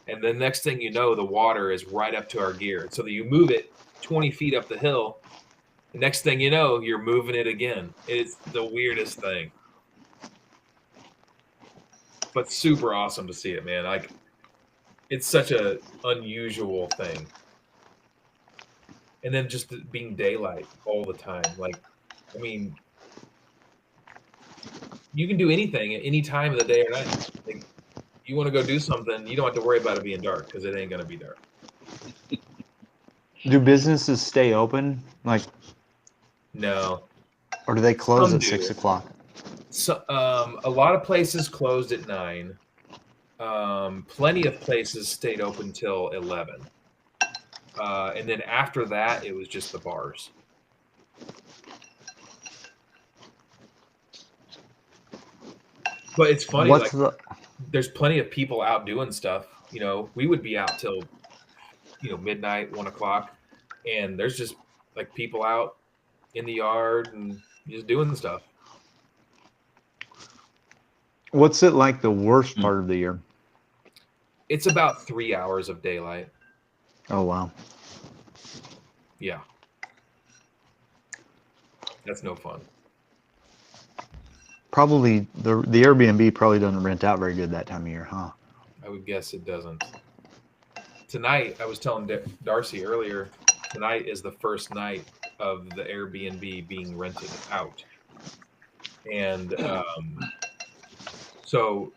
S3: And the next thing you know, the water is right up to our gear. So that you move it 20 feet up the hill. The next thing you know, you're moving it again. It's the weirdest thing. But super awesome to see it, man. Like, it's such a unusual thing. And then just being daylight all the time. Like, I mean, you can do anything at any time of the day or night. Like, you want to go do something, you don't have to worry about it being dark because it ain't going to be dark.
S2: Do businesses stay open? Like,
S3: no.
S2: Or do they close
S3: Some
S2: at
S3: do.
S2: 6 o'clock?
S3: So, a lot of places closed at 9. Plenty of places stayed open till 11. And then after that, it was just the bars. But it's funny, there's plenty of people out doing stuff. We would be out till, midnight, 1 o'clock, and there's just like people out in the yard and just doing stuff.
S4: What's it like the worst part of the year?
S3: It's about 3 hours of daylight.
S4: Oh, wow.
S3: Yeah. That's no fun.
S4: Probably the Airbnb probably doesn't rent out very good that time of year, huh?
S3: I would guess it doesn't. Tonight, I was telling Darcy earlier, tonight is the first night of the Airbnb being rented out. And so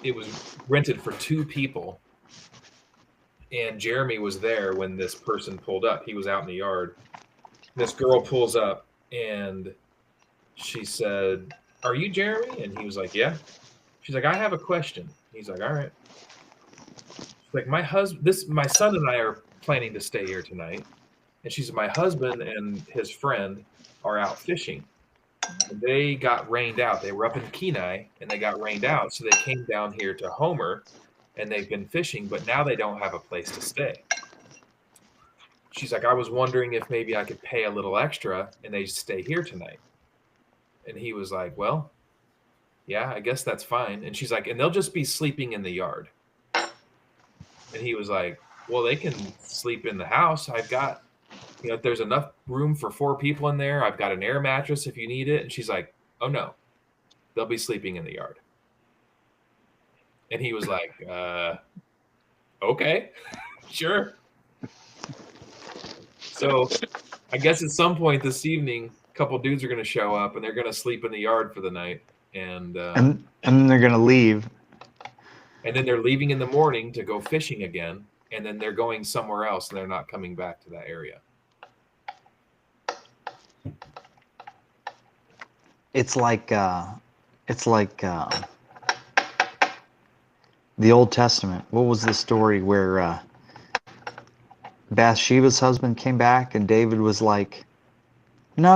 S3: it was rented for 2 people. And Jeremy was there when this person pulled up. He was out in the yard. This girl pulls up and she said, "Are you Jeremy?" And he was like, "Yeah." She's like, "I have a question." He's like, "All right." She's like, my son and I are planning to stay here tonight. And she's my husband and his friend are out fishing. And they got rained out. They were up in Kenai and they got rained out. So they came down here to Homer and they've been fishing, but now they don't have a place to stay. She's like, "I was wondering if maybe I could pay a little extra and they stay here tonight." And he was like, "Well, yeah, I guess that's fine." And she's like, "And they'll just be sleeping in the yard." And he was like, "Well, they can sleep in the house. I've got, if there's enough room for 4 people in there, I've got an air mattress if you need it." And she's like, "Oh no, they'll be sleeping in the yard." And he was like, "Okay, sure." So I guess at some point this evening, a couple dudes are going to show up and they're going to sleep in the yard for the night. And
S4: then they're going to leave.
S3: And then they're leaving in the morning to go fishing again. And then they're going somewhere else and they're not coming back to that area.
S4: It's like the Old Testament. What was the story where Bathsheba's husband came back and David was like, "No,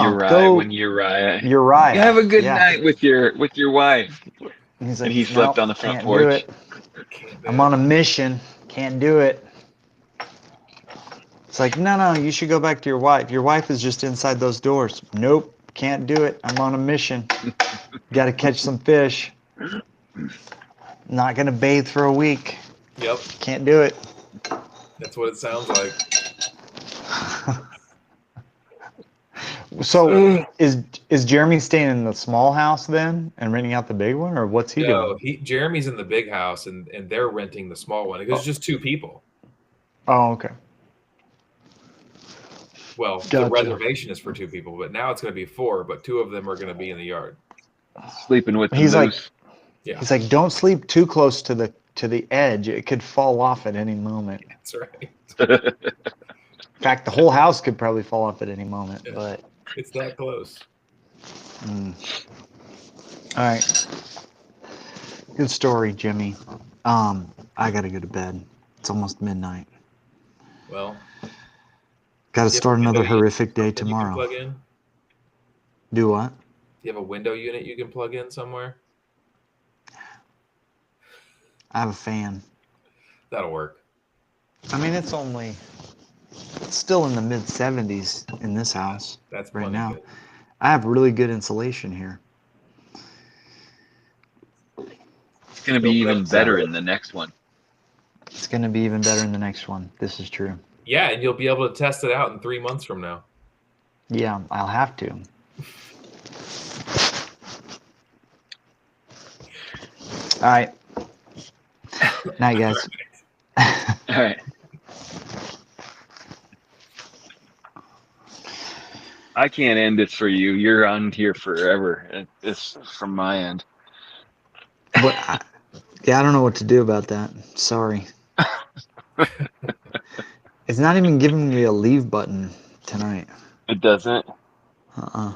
S1: Uriah,
S4: go."
S1: when Uriah,
S4: Uriah,
S1: you have a good
S4: yeah.
S1: night with your wife.
S4: And he's like,
S1: And he slept
S4: "Nope,
S1: on the front
S4: can't
S1: porch.
S4: do it. I'm on a mission. Can't do it." It's like, no, you should go back to your wife. Your wife is just inside those doors. Nope, can't do it. I'm on a mission. Got to catch some fish. Not going to bathe for a week.
S3: Yep.
S4: Can't do it.
S3: That's what it sounds like.
S4: So is Jeremy staying in the small house then and renting out the big one, or what's he doing?
S3: Jeremy's in the big house and they're renting the small one. It's just 2 people.
S4: Oh, okay.
S3: Well, the reservation is for 2 people, but now it's going to be 4, but 2 of them are going to be in the yard.
S1: Sleeping with the
S4: He's like,
S1: moose.
S3: Yeah.
S4: He's like, "Don't sleep too close to the edge. It could fall off at any moment."
S3: That's right.
S4: In fact, the whole house could probably fall off at any moment.
S3: Yeah.
S4: But
S3: it's that close.
S4: All right. Good story, Jimmy. I gotta go to bed. It's almost midnight.
S3: Well,
S4: Gotta start another horrific day
S3: you can
S4: tomorrow.
S3: plug in?
S4: Do what?
S3: Do you have a window unit you can plug in somewhere?
S4: I have a fan.
S3: That'll work.
S4: I mean, it's still in the mid 70s in this house.
S3: That's
S4: right now.
S3: good.
S4: I have really good insulation here.
S1: It's going to be even better in the next one.
S4: It's going to be even better in the next one. This is true.
S3: Yeah, and you'll be able to test it out in 3 months from now.
S4: Yeah, I'll have to. All right. Night, guys.
S1: All right. I can't end it for you. You're on here forever. It's from my end.
S4: But I don't know what to do about that. Sorry. It's not even giving me a leave button tonight.
S1: It doesn't?
S4: Uh-uh.